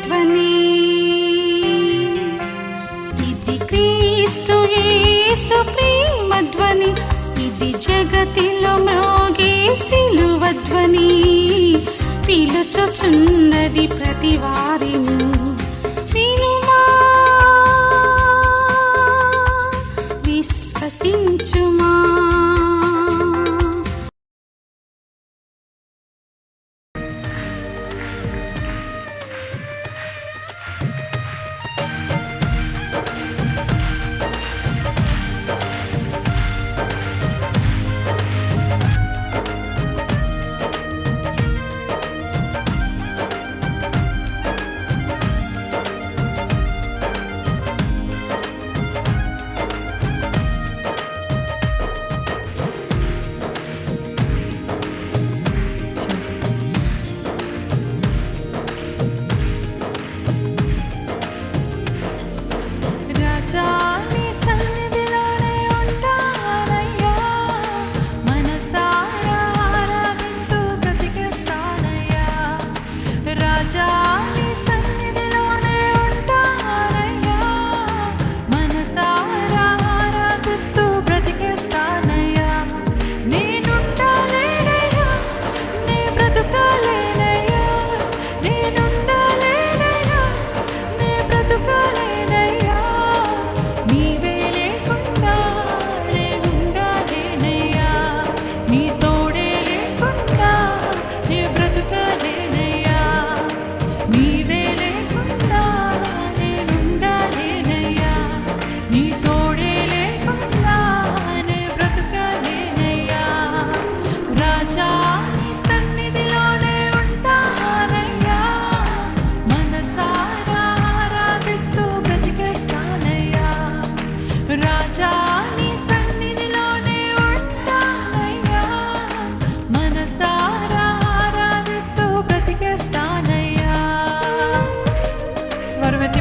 శిలువధ్వని. ఇది క్రీస్తు యేసు ప్రేమధ్వని, ఇది జగతిలో మ్రోగే శిలువధ్వని. పిలుచుచున్నది ప్రతి వారిని, వినుమా విశ్వసించుమా.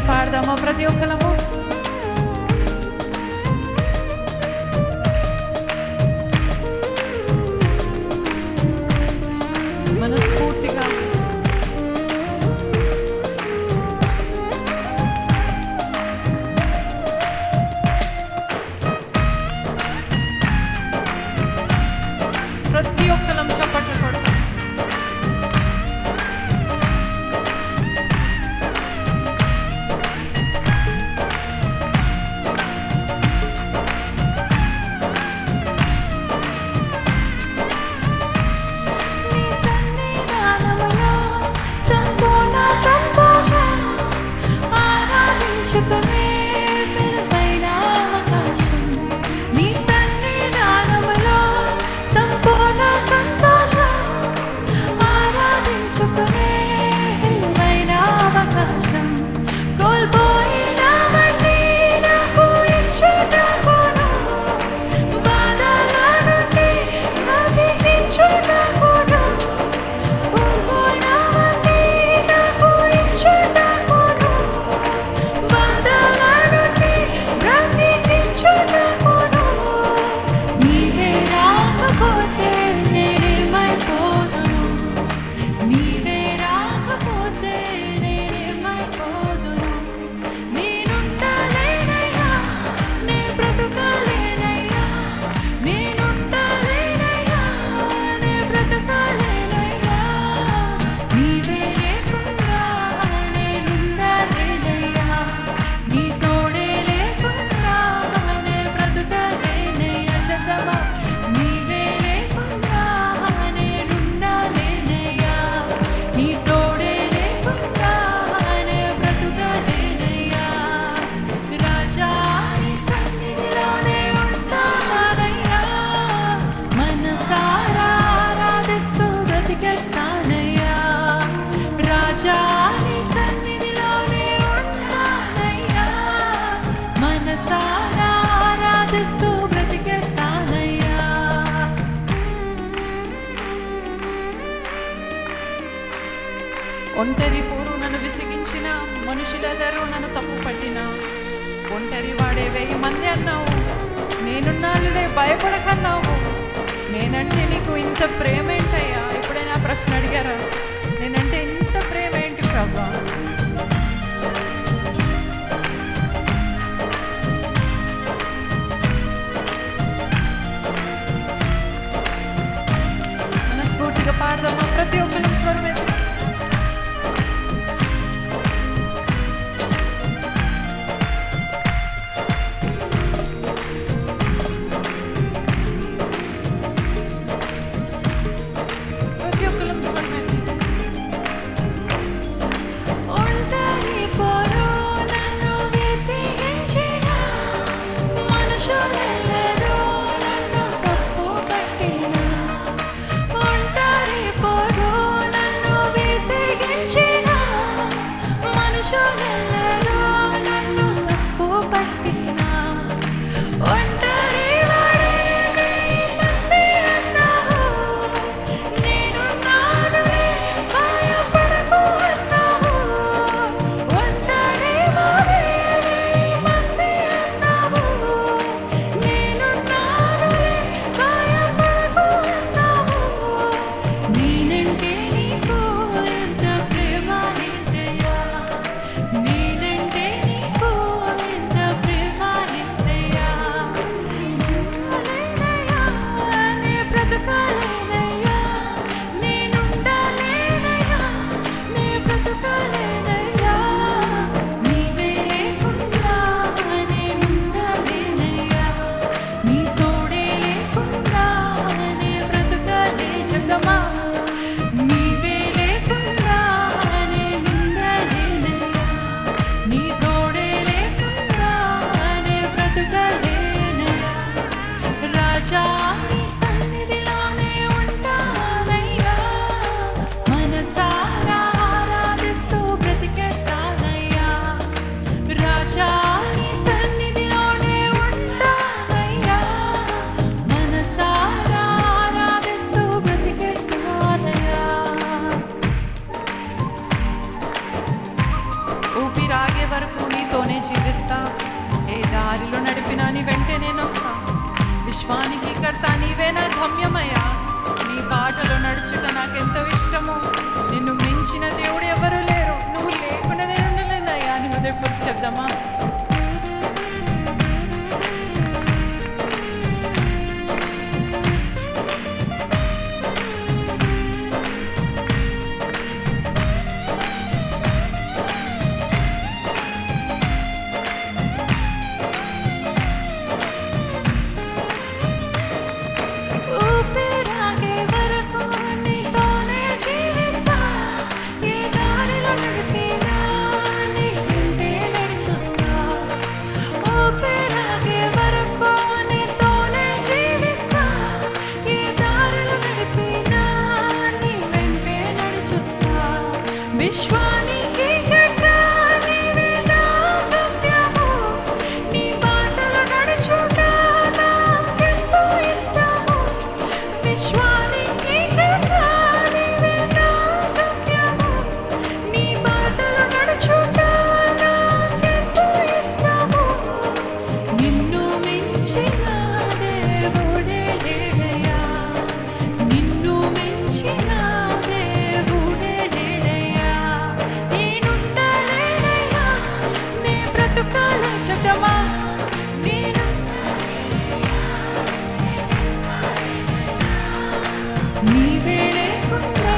పాడదామా ప్రతి ఒక్కరము? మనస్ఫూర్తిగా ప్రతి ఒక్కరం చప్పట్లు కొడతాం. ఒంటరి పోరు నన్ను విసిగించిన, మనుషులెదరూ నన్ను తప్పు పట్టిన, ఒంటరి వాడే 1000 మంది అన్నావు, నేనున్నానులే భయపడకన్నావు. నేనంటే నీకు ఇంత ప్రేమ ఏంటయ్యా? ఎప్పుడైనా ప్రశ్న అడిగారా? నేనంటే ఇంత ప్రేమ ఏంటి ప్రభా? జీవిస్తా. ఏ దారిలో నడిపినా నీ వెంటే నేను వస్తా. విశ్వానికి కర్త నీవే నా గమ్యమయ్యా. నీ బాటలో నడుచుట నాకెంతో ఇష్టము. నిన్ను మించిన దేవుడు ఎవరు లేరు. నువ్వు లేకుండా నేను ఉండలేనయ్యా అని హృదయపూర్వకంగా చెప్దామా? విశ్వానికి కర్త నీవే నా గమ్యము. నీ బాటలో నడుచుట నాకెంతో ఇష్టము. విశ్వానికి కర్త నీవే నా గమ్యము. నీ బాటలో నడుచుట నాకెంతో ఇష్టము. నిన్ను మించిన దేవుడే లేడయ్యా. నిన్ను మించిన దేవుడే లేడయ్యా. నేనుండలేనయ్యా, నే బ్రతుకాలని చెప్దామా? నీవే లేకుండా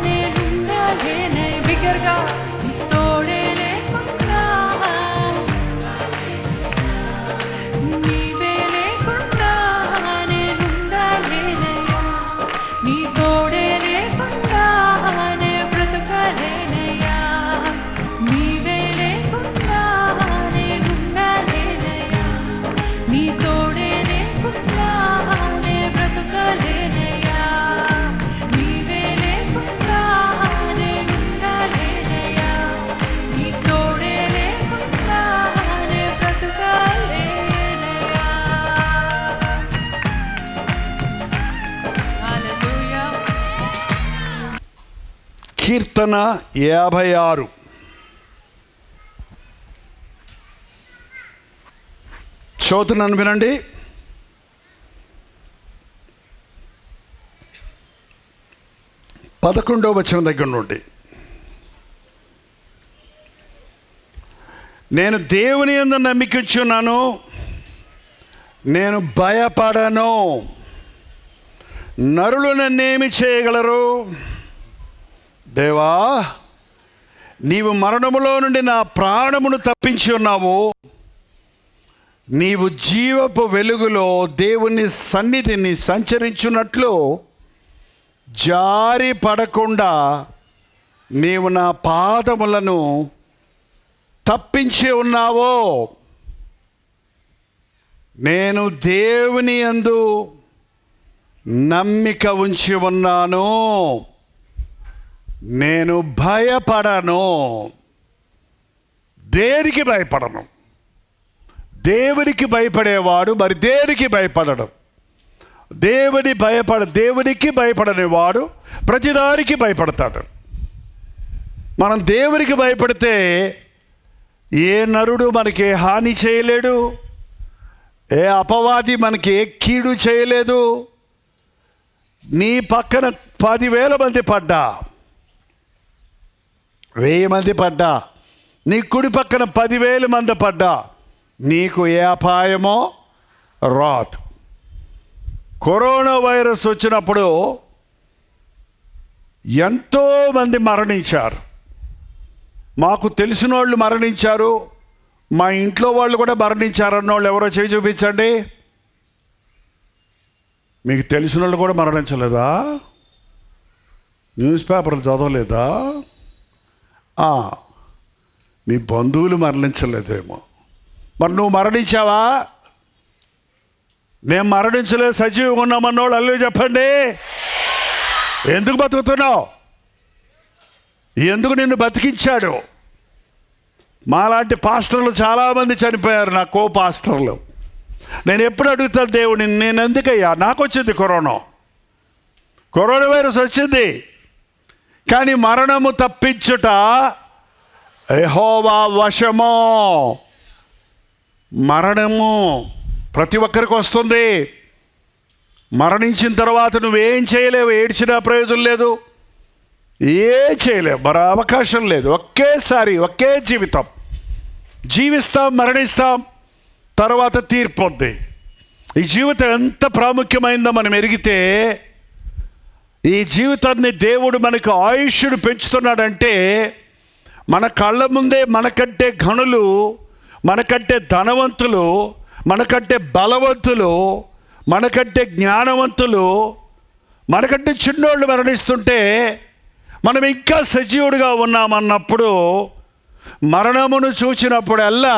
నేనుండలేనే. బిగ్గరగా నీ తోడే లేకుండా, నీవే లేకుండా నేనుండలేనయ్యా. నీ తోడే లేకుండా నే బ్రతుకలేనయ్యా. నీవే లేకుండా నేనుండలేనయ్యా. నీ తోడే లేకుండా నే బ్రతుకలేనయ్యా. నీవే లేకుండా నేనుండలేనయ్యా. నీ తోడే లేకుండా నే బ్రతుకలేనయ్యా. హల్లెలూయా. కీర్తన 56. చదువుతున్నాను వినండి. పదకొండవ వచనం దగ్గర నుండి. నేను దేవుని యందు నమ్మికించున్నాను, నేను భయపడను. నరులు నన్నేమి చేయగలరు? దేవా, నీవు మరణములో నుండి నా ప్రాణమును తప్పించి ఉన్నావు. నీవు జీవపు వెలుగులో దేవుని సన్నిధిని సంచరించున్నట్లు జారి పడకుండా నీవు నా పాదములను తప్పించి ఉన్నావు. నేను దేవుని యందు నమ్మిక ఉంచి ఉన్నాను, నేను భయపడను. దేనికి భయపడను? దేవునికి భయపడేవాడు మరి దేనికి భయపడడు? దేవునికి భయపడని వాడు ప్రతిదానికి భయపడతాడు. మనం దేవునికి భయపడితే ఏ నరుడు మనకి హాని చేయలేడు, ఏ అపవాది మనకి ఏ కీడు చేయలేదు. నీ పక్కన 10,000 మంది పడ్డా, 1000 మంది పడ్డా, నీ కుడి పక్కన 10,000 మంది పడ్డా నీకు ఏ అపాయమో రాదు. కరోనా వైరస్ వచ్చినప్పుడు ఎంతోమంది మరణించారు. మాకు తెలిసిన వాళ్ళు మరణించారు, మా ఇంట్లో వాళ్ళు కూడా మరణించారు అన్నోళ్ళు ఎవరో చేయి చూపించండి. మీకు తెలిసిన వాళ్ళు కూడా మరణించలేదా? న్యూస్ పేపర్లు చదవలేదా? మీ బంధువులు మరణించలేదేమో. మరి నువ్వు మరణించావా? మేము మరణించలేదు, సజీవంగా ఉన్నామన్నోళ్ళు అల్లు చెప్పండి. ఎందుకు బతుకుతున్నావు? ఎందుకు నిన్ను బతికించాడు? మాలాంటి పాస్టర్లు చాలామంది చనిపోయారు, నా కో పాస్టర్లు. నేను ఎప్పుడు అడుగుతాను దేవుడిని, నేను ఎందుకయ్యా నాకు వచ్చింది కరోనా వైరస్ వచ్చింది, కానీ మరణము తప్పించుట యెహోవా వశము. మరణము ప్రతి ఒక్కరికి వస్తుంది. మరణించిన తర్వాత నువ్వేం చేయలేవు, ఏడ్చినా ప్రయోజనం లేదు, ఏం చేయలేవు, మరి అవకాశం లేదు. ఒకేసారి ఒకే జీవితం జీవిస్తాం, మరణిస్తాం, తర్వాత తీర్పు ఉంది. ఈ జీవితం ఎంత ప్రాముఖ్యమైందో మనం ఎరిగితే, ఈ జీవితాన్ని దేవుడు మనకు ఆయుష్ను పెంచుతున్నాడంటే, మన కళ్ళ ముందే మనకంటే ఘనులు, మనకంటే ధనవంతులు, మనకంటే బలవంతులు, మనకంటే జ్ఞానవంతులు, మనకంటే చిన్నోళ్ళు మరణిస్తుంటే మనం ఇంకా సజీవుడిగా ఉన్నామన్నప్పుడు, మరణమును చూసినప్పుడల్లా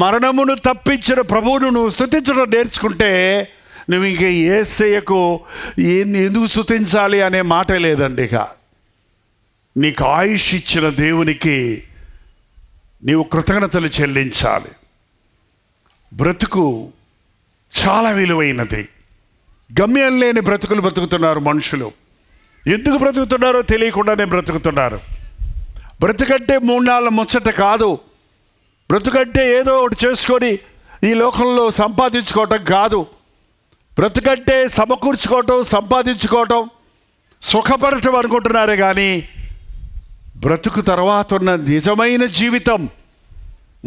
మరణమును తప్పించిన ప్రభువును నువ్వు స్తుతించడం నేర్చుకుంటే, నువ్వు ఇంక యేసయ్యకు ఎందుకు స్తుతించాలి అనే మాట లేదండి. ఇక నీకు ఆయుష్ ఇచ్చిన దేవునికి నీవు కృతజ్ఞతలు చెల్లించాలి. బ్రతుకు చాలా విలువైనది. గమ్యం లేని బ్రతుకులు బ్రతుకుతున్నారు మనుషులు. ఎందుకు బ్రతుకుతున్నారో తెలియకుండానే బ్రతుకుతున్నారు. బ్రతుకంటే 3 నాళ్ళ ముచ్చట కాదు. బ్రతుకంటే ఏదో ఒకటి చేసుకొని ఈ లోకంలో సంపాదించుకోవటం కాదు. బ్రతుకంటే సమకూర్చుకోవటం, సంపాదించుకోవటం, సుఖపడటం అనుకుంటున్నారే కానీ, బ్రతుకు తర్వాత ఉన్న నిజమైన జీవితం,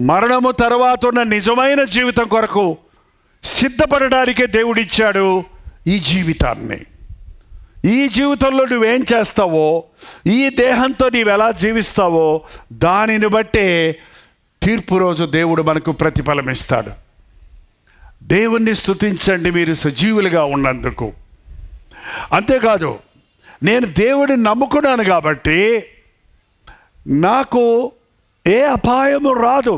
మరణము తర్వాత ఉన్న నిజమైన జీవితం కొరకు సిద్ధపడడానికే దేవుడిచ్చాడు ఈ జీవితాన్ని. ఈ జీవితంలో నువ్వేం చేస్తావో, ఈ దేహంతో నీవు ఎలా జీవిస్తావో దానిని బట్టే తీర్పు రోజు దేవుడు మనకు ప్రతిఫలం ఇస్తాడు. దేవుణ్ణి స్తుతించండి మీరు సజీవులుగా ఉన్నందుకు. అంతేకాదు, నేను దేవుడిని నమ్ముకున్నాను కాబట్టి నాకు ఏ అపాయము రాదు.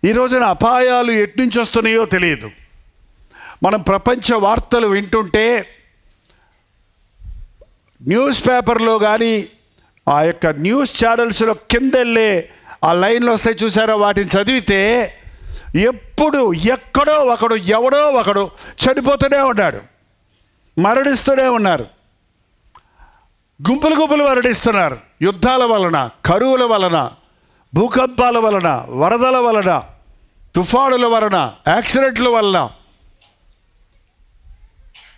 ఈ రోజున అపాయాలు ఎట్నుంచి వస్తున్నాయో తెలియదు. మనం ప్రపంచ వార్తలు వింటుంటే, న్యూస్ పేపర్లో కానీ ఆ యొక్క న్యూస్ ఛానల్స్లో కింద వెళ్ళే ఆ లైన్లు వస్తాయి చూసారా, వాటిని చదివితే ఎప్పుడు ఎక్కడో ఒకడు ఎవడో ఒకడు చనిపోతూనే ఉన్నాడు, మరణిస్తూనే ఉన్నారు. గుంపులు గుంపులు మరణిస్తున్నారు. యుద్ధాల వలన, కరువుల వలన, భూకంపాల వలన, వరదల వలన, తుఫానుల వలన, యాక్సిడెంట్ల వలన,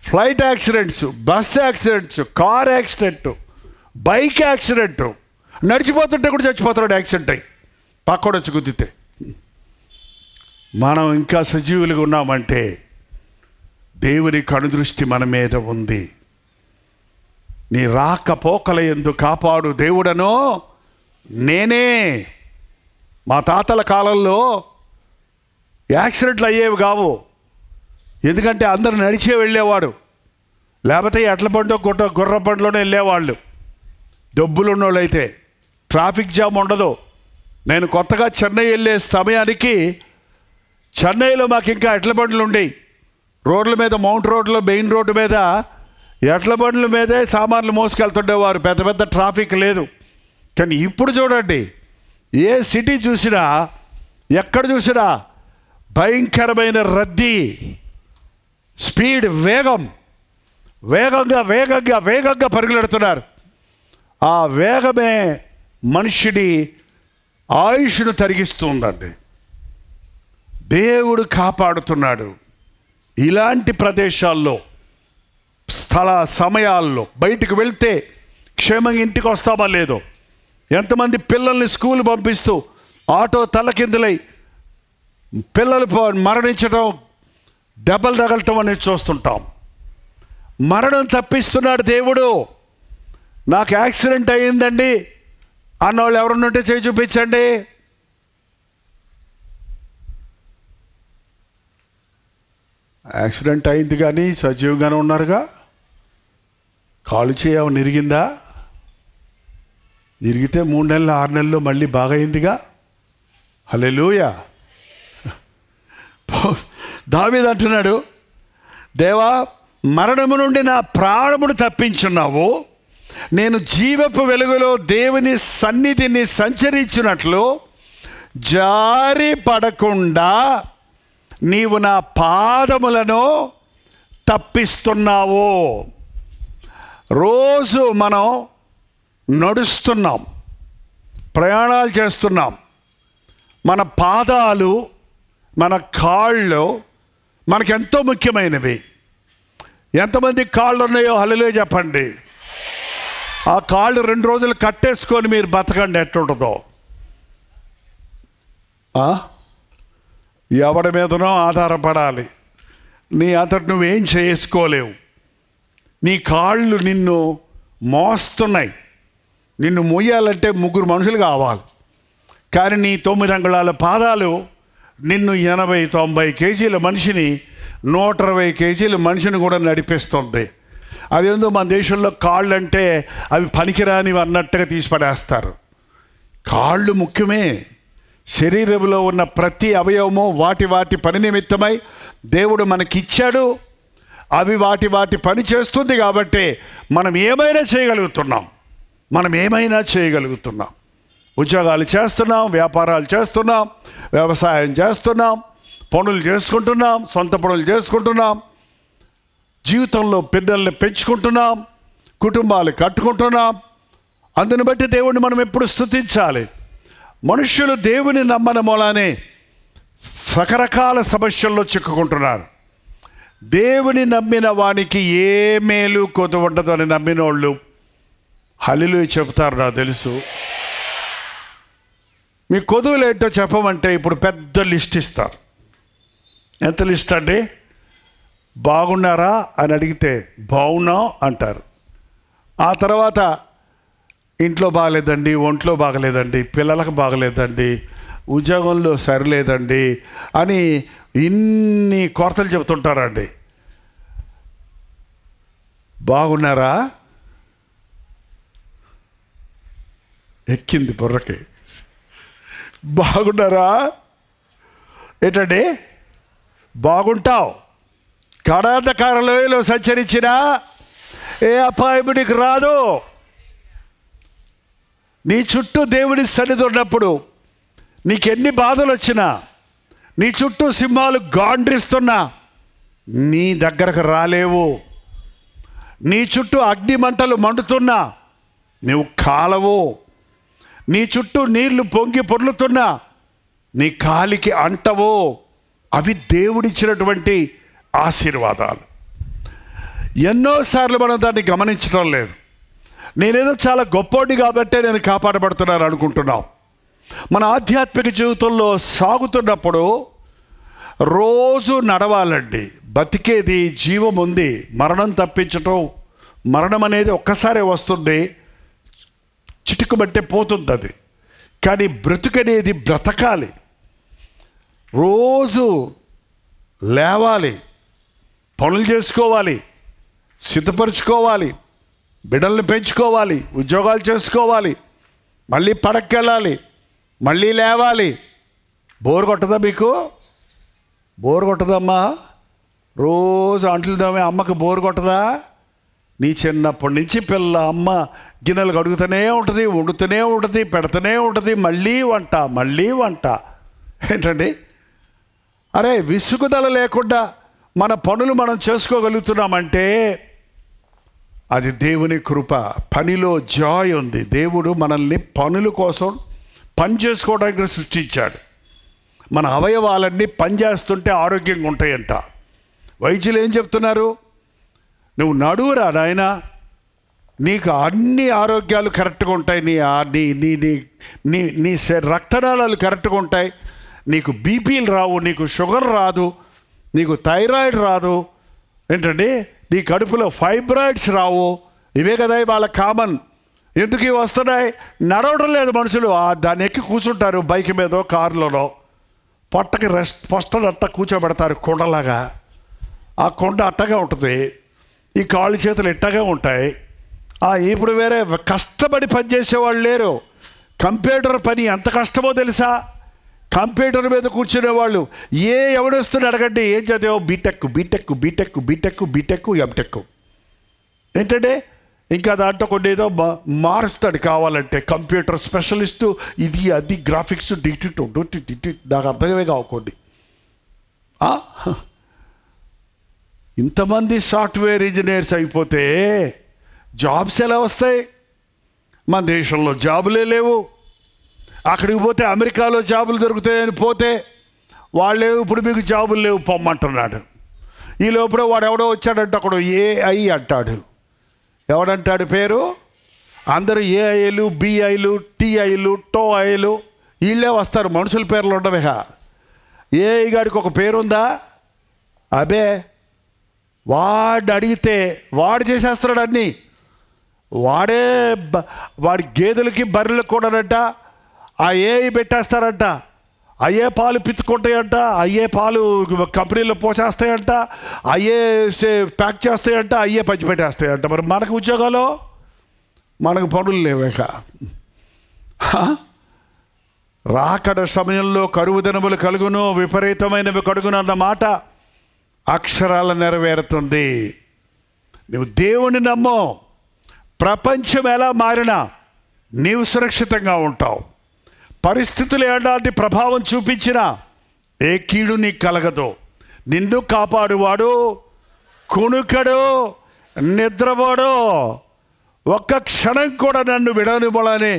flight accidents, bus accidents, car accident, bike accident, నడిచిపోతుంటే కూడా చచ్చిపోతున్నాడు యాక్సిడెంట్ అయ్యి పక్కడొచ్చి గుద్దితే. మనం ఇంకా సజీవులుగా ఉన్నామంటే దేవుని కనుదృష్టి మన మీద ఉంది. నీ రాకపోకల యందు కాపాడు దేవుడనో నేనే. మా తాతల కాలంలో యాక్సిడెంట్లు అయ్యేవి కావు. ఎందుకంటే అందరు నడిచే వెళ్ళేవాడు, లేకపోతే ఎట్ల బండో గుర్ర బండిలోనే వెళ్ళేవాళ్ళు. డబ్బులు ఉన్నోళ్ళు అయితే ట్రాఫిక్ జామ్ ఉండదు. నేను కొత్తగా చెన్నై వెళ్ళే సమయానికి చెన్నైలో మాకు ఇంకా ఎట్ల బండ్లు ఉండేవి. రోడ్ల మీద, మౌంట్ రోడ్లో, మెయిన్ రోడ్డు మీద ఎట్ల బండ్ల మీదే సామాన్లు మోసుకెళ్తుండేవారు. పెద్ద పెద్ద ట్రాఫిక్ లేదు. కానీ ఇప్పుడు చూడండి, ఏ సిటీ చూసినా, ఎక్కడ చూసినా భయంకరమైన రద్దీ, స్పీడ్, వేగంగా పరుగులెడుతున్నారు. ఆ వేగమే మనిషిని ఆయుష్ను తరిగిస్తుందండి. దేవుడు కాపాడుతున్నాడు. ఇలాంటి ప్రదేశాల్లో, స్థల సమయాల్లో బయటికి వెళ్తే క్షేమంగా ఇంటికి వస్తామా లేదో. ఎంతమంది పిల్లల్ని స్కూల్ పంపిస్తూ ఆటో తలకిందులై పిల్లలు మరణించడం, దెబ్బలు తగలటం అనేది చూస్తుంటాం. మరణం తప్పిస్తున్నాడు దేవుడు. నాకు యాక్సిడెంట్ అయ్యిందండి అన్నవాళ్ళు ఎవరన్నా ఉంటే చేయి చూపించండి. యాక్సిడెంట్ అయింది కానీ సజీవంగానే ఉన్నారుగా. కాలు చేయమని ఇరిగిందా? ఇరిగితే 3 నెలలు 6 నెలల్లో మళ్ళీ బాగా అయిందిగా. హల్లెలూయా. దావీదు అంటున్నాడు, దేవా, మరణము నుండి నా ప్రాణమును తప్పించున్నావు. నేను జీవపు వెలుగులో దేవుని సన్నిధిని సంచరించినట్లు జారి పడకుండా నీవు నా పాదములను తప్పిస్తున్నావు. రోజు మనం నడుస్తున్నాం, ప్రయాణాలు చేస్తున్నాం. మన పాదాలు మన కాళ్ళు మనకెంతో ముఖ్యమైనవి. ఎంతమంది కాళ్ళు ఉన్నాయో హల్లెలూయా చెప్పండి. ఆ కాళ్ళు 2 రోజులు కట్టేసుకొని మీరు బతకండి, ఎట్టుంటుందో. ఎవడి మీదనో ఆధారపడాలి, నీ అంతటి నువ్వేం చేసుకోలేవు. నీ కాళ్ళు నిన్ను మోస్తున్నాయి. నిన్ను మోయాలంటే 3 మనుషులు కావాలి. కానీ నీ 9 అంగుళాల పాదాలు నిన్ను 80-90 కేజీల మనిషిని, 120 కేజీల మనిషిని కూడా నడిపిస్తుంది. అదేందో మన దేశంలో కాళ్ళు అంటే అవి పనికిరానివి అన్నట్టుగా తీసిపడేస్తారు. కాళ్ళు ముఖ్యమే. శరీరంలో ఉన్న ప్రతి అవయవము వాటి పని నిమిత్తమై దేవుడు మనకిచ్చాడు. అవి వాటి పని చేస్తుంది కాబట్టి మనం ఏమైనా చేయగలుగుతున్నాం. ఉద్యోగాలు చేస్తున్నాం, వ్యాపారాలు చేస్తున్నాం, వ్యవసాయం చేస్తున్నాం, పనులు చేసుకుంటున్నాం, సొంత పనులు చేసుకుంటున్నాం, జీవితంలో పిల్లల్ని పెంచుకుంటున్నాం, కుటుంబాలు కట్టుకుంటున్నాం. అందుని బట్టి దేవుడిని మనం ఎప్పుడు స్తుతించాలి. మనుష్యులు దేవుని నమ్మని మూలానే రకరకాల సమస్యల్లో చిక్కుకుంటున్నారు. దేవుని నమ్మిన వానికి ఏ మేలు కొద్దు ఉండదు అని నమ్మిన వాళ్ళు హల్లెలూయా చెబుతారు. నాకు తెలుసు. మీ కొదువులు ఏంటో చెప్పమంటే ఇప్పుడు పెద్ద లిస్ట్ ఇస్తారు. ఎంత లిస్ట్ అండి? బాగున్నారా అని అడిగితే బాగున్నాం అంటారు. ఆ తర్వాత ఇంట్లో బాగలేదండి, ఒంట్లో బాగలేదండి, పిల్లలకు బాగలేదండి, ఉద్యోగంలో సరిలేదండి అని ఇన్ని కొరతలు చెబుతుంటారండి. బాగున్నారా? ఎక్కింది బుర్రకి. బాగున్నారా ఏంటండి? బాగుంటావు. గాఢాంధకార లోయలో సంచరించినా ఏ అపాయము నీకు రాదు. నీ చుట్టూ దేవుడి సన్నిధి ఉన్నప్పుడు నీకెన్ని బాధలు వచ్చినా, నీ చుట్టూ సింహాలు గాండ్రిస్తున్నా నీ దగ్గరకు రాలేవు. నీ చుట్టూ అగ్ని మంటలు మండుతున్నా నువ్వు కాలవు. నీ చుట్టూ నీళ్లు పొంగి పొర్లుతున్నా నీ కాలికి అంటవు. అవి దేవుడిచ్చినటువంటి ఆశీర్వాదాలు. ఎన్నోసార్లు మనం దాన్ని గమనించడం లేదు. నేనేదో చాలా గొప్పోడి కాబట్టే నేను కాపాడబడుతున్నాను అనుకుంటున్నాం. మన ఆధ్యాత్మిక జీవితంలో సాగుతున్నప్పుడు రోజు నడవాలండి. బతికేది జీవం ఉంది. మరణం తప్పించటం, మరణం అనేది ఒక్కసారే వస్తుంది, చిటుకుబట్టే పోతుంది అది. కానీ బ్రతుకనేది బ్రతకాలి. రోజు లేవాలి, పనులు చేసుకోవాలి, సిద్ధపరచుకోవాలి, బిడ్డల్ని పెంచుకోవాలి, ఉద్యోగాలు చేసుకోవాలి, మళ్ళీ పడకెళ్ళాలి, మళ్ళీ లేవాలి. బోర్ కొట్టదా మీకు? బోర్ కొట్టదమ్మా? రోజు అంట్లు తోమే అమ్మకి బోర్ కొట్టదా? నీ చిన్నప్పటి నుంచి పిల్ల అమ్మ గిన్నెలు కడుగుతూనే ఉంటుంది, వండుతూనే ఉంటుంది, పెడుతూనే ఉంటుంది, మళ్ళీ వంట. ఏంటండి? అరే, విసుగుదల లేకుండా మన పనులు మనం చేసుకోగలుగుతున్నామంటే అది దేవుని కృప. పనిలో జాయ్ ఉంది. దేవుడు మనల్ని పనుల కోసం పని చేసుకోవడానికి సృష్టించాడు. మన అవయవాలన్నీ పనిచేస్తుంటే ఆరోగ్యంగా ఉంటాయంట. వైద్యులు ఏం చెప్తున్నారు? నువ్వు నడువురా నాయన, నీకు అన్ని ఆరోగ్యాలు కరెక్ట్గా ఉంటాయి, నీ రక్తనాళాలు కరెక్ట్గా ఉంటాయి, నీకు బీపీలు రావు, నీకు షుగర్ రాదు, నీకు థైరాయిడ్ రాదు, ఏంటండి నీ కడుపులో ఫైబ్రాయిడ్స్ రావు. ఇవే కదా వాళ్ళ కామన్. ఎందుకు ఇవి వస్తున్నాయి? నడవడం లేదు మనుషులు. దాన్ని ఎక్కి కూర్చుంటారు బైక్ మీదో కారులోనో, పొట్టకి పొట్టనట్ట కూర్చోబెడతారు కొండలాగా. ఆ కొండ అట్టగా ఉంటుంది, ఈ కాళ్ళు చేతులు ఇట్టగా ఉంటాయి. ఇప్పుడు వేరే కష్టపడి పనిచేసేవాళ్ళు లేరు. కంప్యూటర్ పని ఎంత కష్టమో తెలుసా? కంప్యూటర్ మీద కూర్చునేవాళ్ళు ఎవడొస్తుని అడగండి, ఏం చదివావు? BTech MTech. ఏంటంటే ఇంకా దాంట్లో కొన్ని ఏదో మారుస్తాడు కావాలంటే. కంప్యూటర్ స్పెషలిస్టు, ఇది అది గ్రాఫిక్స్ డిటి నాకు అర్థమే కావుకోండి. ఇంతమంది సాఫ్ట్వేర్ ఇంజనీర్స్ అయిపోతే జాబ్స్ ఎలా వస్తాయి? మన దేశంలో జాబులే లేవు. అక్కడికి పోతే అమెరికాలో జాబులు దొరుకుతాయని పోతే వాళ్ళు ఇప్పుడు మీకు జాబులు లేవు పొమ్మంటున్నాడు. ఈ లోపల వాడు ఎవడో వచ్చాడంటే అక్కడ ఏఐ అంటాడు. ఎవడంటాడు పేరు? అందరూ ఏఐలు, బిఐలు, టిఐలు, టోఐలు వీళ్ళే వస్తారు. మనుషుల పేర్లు ఉండవే. ఏఐ గాడికి ఒక పేరుందా? అబే, వాడు అడిగితే వాడు చేసేస్తున్నాడు అన్నీ. వాడి గేదెలకి బర్రెలకు కూడానంట ఆ ఏఐ పెట్టేస్తారంట. అయ్యే పాలు పిచ్చుకుంటాయంట, అయ్యే పాలు కంపెనీలో పోసేస్తాయంట, అయ్యే ప్యాక్ చేస్తాయంట, అయ్యే పంచి పెట్టేస్తాయంట. మరి మనకు ఉద్యోగాలు, మనకు పనులు లేవేక. రాకడ సమయంలో కరువు దినములు కలుగును, విపరీతమైనవి కలుగును అన్న మాట అక్షరాల నెరవేరుతుంది. నువ్వు దేవుని నమ్మో, ప్రపంచం ఎలా మారినా నీవు సురక్షితంగా ఉంటావు. పరిస్థితులు ఎలాంటి ప్రభావం చూపించినా ఏ కీడు నీకు కలగదు. నిన్ను కాపాడువాడు కునుకడు, నిద్రపోడు. ఒక్క క్షణం కూడా నన్ను విడనివ్వాలని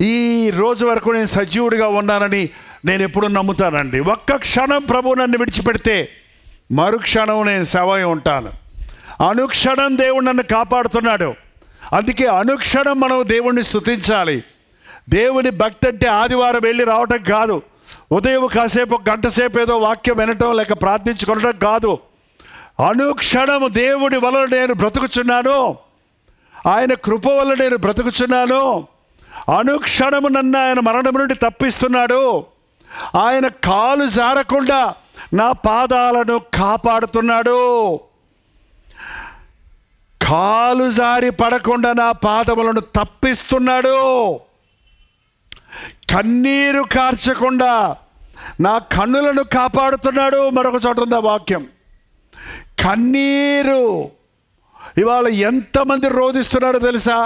ఈ రోజు వరకు నేను సజీవుడిగా ఉన్నానని నేను ఎప్పుడు నమ్ముతానండి. ఒక్క క్షణం ప్రభు నన్ను విడిచిపెడితే మరుక్షణం నేను సేవై ఉంటాను. అనుక్షణం దేవుడు నన్ను కాపాడుతున్నాడు. అందుకే అనుక్షణం మనం దేవుణ్ణి స్తుతించాలి. దేవుని భక్తి అంటే ఆదివారం వెళ్ళి రావటం కాదు, ఉదయం కాసేపు ఒక గంట సేపు ఏదో వాక్యం వినటం లేక ప్రార్థించుకోవడం కాదు. అనుక్షణము దేవుడి వలన నేను బ్రతుకుచున్నాను, ఆయన కృప వల్ల నేను బ్రతుకుచున్నాను. అనుక్షణము నన్ను ఆయన మరణం నుండి తప్పిస్తున్నాడు. ఆయన కాలు జారకుండా నా పాదాలను కాపాడుతున్నాడు. కాలు జారి పడకుండా నా పాదములను తప్పిస్తున్నాడు. కన్నీరు కార్చకుండా నా కన్నులను కాపాడుతున్నాడు. మరొక చోట ఉంది వాక్యం, కన్నీరు. ఇవాళ ఎంతమంది రోధిస్తున్నారో తెలుసా?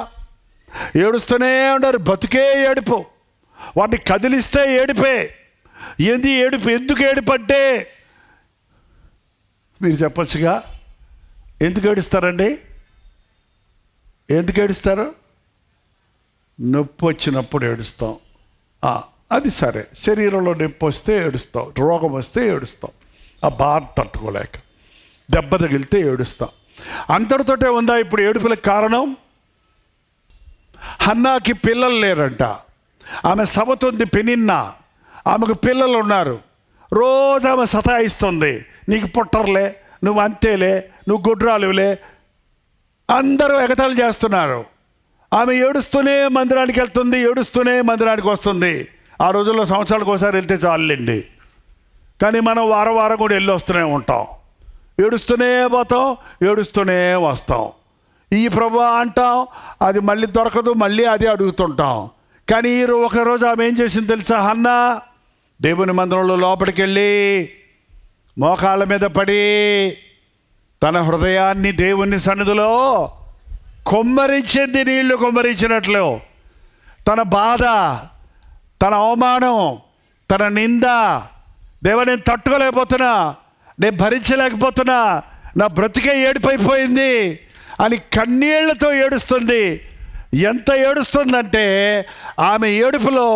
ఏడుస్తూనే ఉన్నారు. బతుకే ఏడుపు. వాటిని కదిలిస్తే ఏడిపే. ఏడుపు ఎందుకు ఏడుపంటే మీరు చెప్పచ్చుగా. ఎందుకు ఏడుస్తారండి? ఎందుకు ఏడుస్తారు? నొప్పి వచ్చినప్పుడు ఏడుస్తాం, అది సరే. శరీరంలో నొప్పి వస్తే ఏడుస్తాం, రోగం వస్తే ఏడుస్తాం, ఆ బాధ తట్టుకోలేక. దెబ్బ తగిలితే ఏడుస్తాం. అంతటితోటే ఉందా ఇప్పుడు ఏడుపులకు కారణం? హన్నాకి పిల్లలు లేరంట. ఆమె సవతుంది పెనిన్నా, ఆమెకు పిల్లలు ఉన్నారు. రోజు ఆమె సతాయిస్తుంది. నీకు పుట్టర్లే, నువ్వు అంతేలే, నువ్వు గుడ్రాలులే, అందరూ ఎగతాళి చేస్తున్నారు. ఆమె ఏడుస్తూనే మందిరానికి వెళ్తుంది, ఏడుస్తూనే మందిరానికి వస్తుంది. ఆ రోజుల్లో సంవత్సరాలకు ఒకసారి వెళ్తే చాలండి. కానీ మనం వారం వారం కూడా వెళ్ళి వస్తూనే ఉంటాం. ఏడుస్తూనే పోతాం, ఏడుస్తూనే వస్తాం. ఈ ప్రభు అంటాం, అది మళ్ళీ దొరకదు, మళ్ళీ అది అడుగుతుంటాం. కానీ ఒకరోజు ఆమె ఏం చేసింది తెలుసా? హన్నా దేవుని మందిరంలో లోపలికి వెళ్ళి మోకాళ్ళ మీద పడి తన హృదయాన్ని దేవుని సన్నిధిలో కొమ్మరించింది. నీళ్లు కొమ్మరించినట్లు తన బాధ, తన అవమానం, తన నింద, దేవా నేను తట్టుకోలేకపోతున్నా, నేను భరించలేకపోతున్నా, నా బ్రతికే ఏడుపైపోయింది అని కన్నీళ్లతో ఏడుస్తుంది. ఎంత ఏడుస్తుందంటే ఆమె ఏడుపులో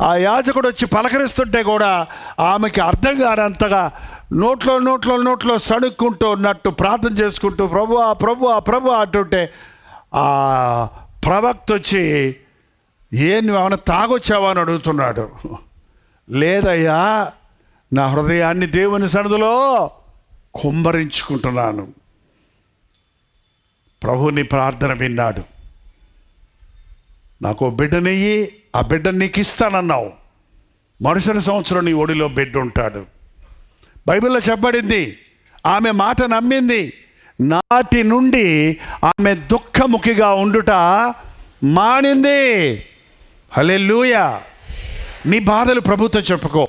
ఆ యాజకుడు వచ్చి పలకరిస్తుంటే కూడా ఆమెకి అర్థం కానంతగా నోట్లో సణుక్కుంటూ ఉన్నట్టు ప్రార్థన చేసుకుంటూ ప్రభువా ప్రభువా ప్రభువా అంటుంటే ఆ ప్రవక్త వచ్చి నువ్వు ఏమైనా తాగొచ్చావా అని అడుగుతున్నాడు. లేదయ్యా, నా హృదయాన్ని దేవుని సన్నిధిలో కుమ్మరించుకుంటున్నాను. ప్రభుని ప్రార్థన విన్నాడు. నాకు బిడ్డనయ్యి, ఆ బిడ్డను నీకు ఇస్తానన్నావు. మరుసటి సంవత్సరం నీ ఒడిలో బిడ్డ ఉంటాడు. బైబిల్లో చెప్పబడింది, ఆమె మాట నమ్మింది. నాటి నుండి ఆమె దుఃఖముఖిగా ఉండుట మానింది. హల్లెలూయా. నీ బాధలు ప్రభుతో చెప్పుకో.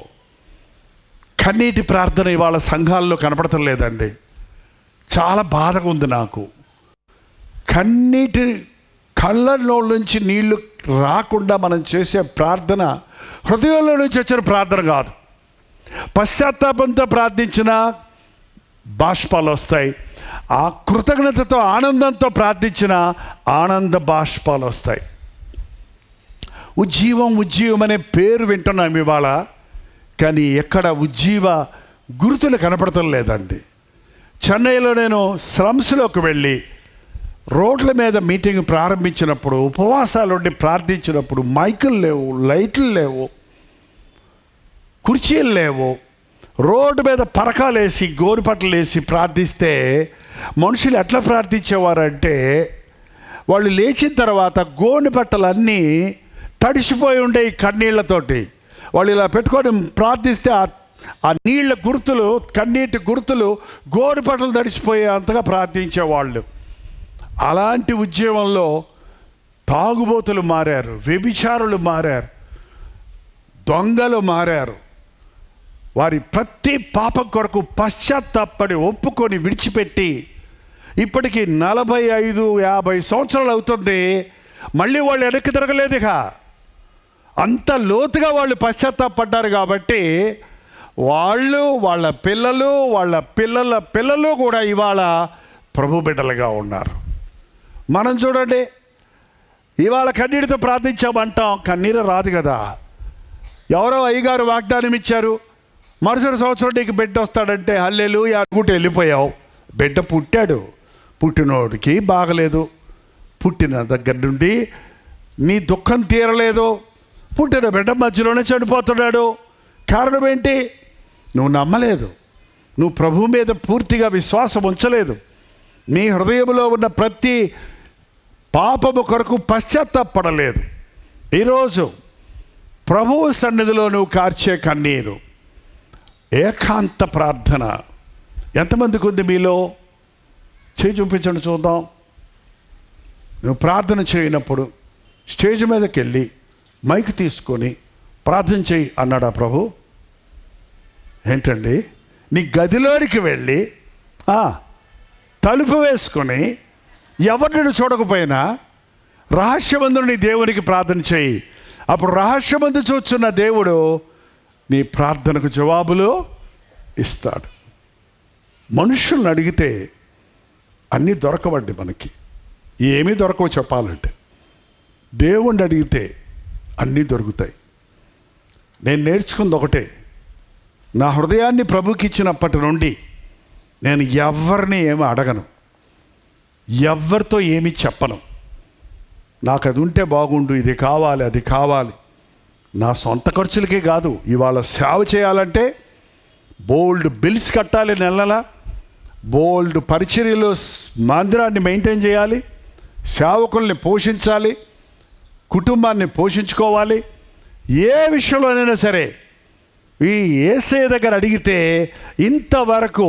కన్నీటి ప్రార్థన ఇవాళ సంఘాల్లో కనపడటం లేదండి. చాలా బాధగా ఉంది నాకు. కళ్ళలో నుంచి నీళ్లు రాకుండా మనం చేసే ప్రార్థన హృదయంలో నుంచి వచ్చిన ప్రార్థన కాదు. పశ్చాత్తాపంతో ప్రార్థించిన బాష్పాలు వస్తాయి. ఆ కృతజ్ఞతతో ఆనందంతో ప్రార్థించిన ఆనంద బాష్పాలు వస్తాయి. ఉజ్జీవం అనే పేరు వింటున్నాం ఇవాళ. కానీ ఎక్కడ ఉజ్జీవ గుర్తులు కనపడటం లేదండి. చెన్నైలో నేను స్లమ్స్లోకి వెళ్ళి రోడ్ల మీద మీటింగ్ ప్రారంభించినప్పుడు, ఉపవాసాలుండి ప్రార్థించినప్పుడు మైకులు లేవు, లైట్లు లేవు, కుర్చీలు లేవు, రోడ్డు మీద పరకాలేసి గోరుపట్టలు వేసి ప్రార్థిస్తే మనుషులు ఎట్లా ప్రార్థించేవారంటే, వాళ్ళు లేచిన తర్వాత గోని బట్టలన్నీ తడిసిపోయి ఉండే ఈ కన్నీళ్లతోటి వాళ్ళు ఇలా పెట్టుకొని ప్రార్థిస్తే ఆ నీళ్ళ గుర్తులు, కన్నీటి గుర్తులు గోని బట్టలు తడిసిపోయే అంతగా ప్రార్థించేవాళ్ళు. అలాంటి ఉద్యమంలో తాగుబోతులు మారారు, వ్యభిచారులు మారారు, దొంగలు మారారు. వారి ప్రతి పాపం కొరకు పశ్చాత్తాపడి ఒప్పుకొని విడిచిపెట్టి ఇప్పటికీ 45-50 సంవత్సరాలు అవుతుంది. మళ్ళీ వాళ్ళు వెనక్కి తిరగలేదు. ఇక అంత లోతుగా వాళ్ళు పశ్చాత్తాపడ్డారు కాబట్టి వాళ్ళు, వాళ్ళ పిల్లలు, వాళ్ళ పిల్లల పిల్లలు కూడా ఇవాళ ప్రభు బిడ్డలుగా ఉన్నారు. మనం చూడండి, ఇవాళ కన్నీటితో ప్రార్థించామంటాం, కన్నీరు రాదు కదా. ఎవరో అయ్యగారు వాగ్దానం ఇచ్చారు, మరుసటి సంవత్సరం నీకు బిడ్డ వస్తాడంటే హల్లెలూయా అనుకుంటూ వెళ్ళిపోయావు. బిడ్డ పుట్టాడు, పుట్టినోడికి బాగలేదు, పుట్టిన దగ్గర నుండి నీ దుఃఖం తీరలేదు, పుట్టిన బిడ్డ మధ్యలోనే చనిపోతున్నాడు. కారణం ఏంటి? నువ్వు నమ్మలేదు, నువ్వు ప్రభు మీద పూర్తిగా విశ్వాసం ఉంచలేదు, నీ హృదయంలో ఉన్న ప్రతి పాపము కొరకు పశ్చాత్తాపడలేదు. ఈరోజు ప్రభువు సన్నిధిలో నువ్వు కార్చే కన్నీరు, ఏకాంత ప్రార్థన ఎంతమందికి ఉంది మీలో? చేయి చూపించండి చూద్దాం. నువ్వు ప్రార్థన చేయనప్పుడు స్టేజ్ మీదకి వెళ్ళి మైక్ తీసుకొని ప్రార్థన చేయి అన్నాడా ప్రభు? ఏంటండి, నీ గదిలోనికి వెళ్ళి తలుపు వేసుకొని ఎవరిని చూడకపోయినా రహస్యమందు నీ దేవునికి ప్రార్థన చేయి. అప్పుడు రహస్యమందు చూస్తున్న దేవుడు నీ ప్రార్థనకు జవాబులు ఇస్తాడు. మనుషుల్ని అడిగితే అన్నీ దొరకవండి, మనకి ఏమీ దొరకవు చెప్పాలంటే. దేవుణ్ణి అడిగితే అన్నీ దొరుకుతాయి. నేను నేర్చుకుంది ఒకటే, నా హృదయాన్ని ప్రభుకి ఇచ్చినప్పటి నుండి నేను ఎవరిని ఏమి అడగను, ఎవరితో ఏమీ చెప్పను. నాకు అది ఉంటే బాగుండు, ఇది కావాలి, అది కావాలి. నా సొంత ఖర్చులకే కాదు, ఇవాళ సేవ చేయాలంటే బోల్డ్ బిల్స్ కట్టాలి, నెలలా బోల్డ్ పరిచర్యలో మందిరాన్ని మెయింటైన్ చేయాలి, సేవకుల్ని పోషించాలి, కుటుంబాన్ని పోషించుకోవాలి. ఏ విషయంలోనైనా సరే ఈ యేసయ్య దగ్గర అడిగితే ఇంతవరకు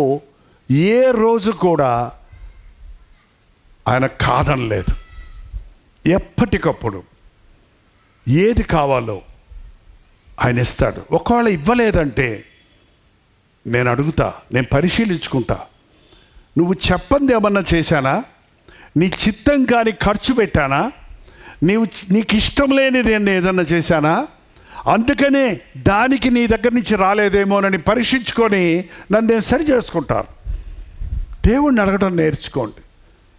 ఏ రోజు కూడా ఆయన కాదనలేదు. ఎప్పటికప్పుడు ఏది కావాలో ఆయన ఇస్తాడు. ఒకవేళ ఇవ్వలేదంటే నేను అడుగుతా, నేను పరిశీలించుకుంటా, నువ్వు చెప్పంది ఏమన్నా చేశానా, నీ చిత్తం కాని ఖర్చు పెట్టానా, నీకు ఇష్టం లేనిది ఏదన్నా చేశానా, అందుకనే దానికి నీ దగ్గర నుంచి రాలేదేమోనని పరీక్షించుకొని నన్ను నేను సరి చేసుకుంటాను. దేవుణ్ణి అడగడం నేర్చుకోండి.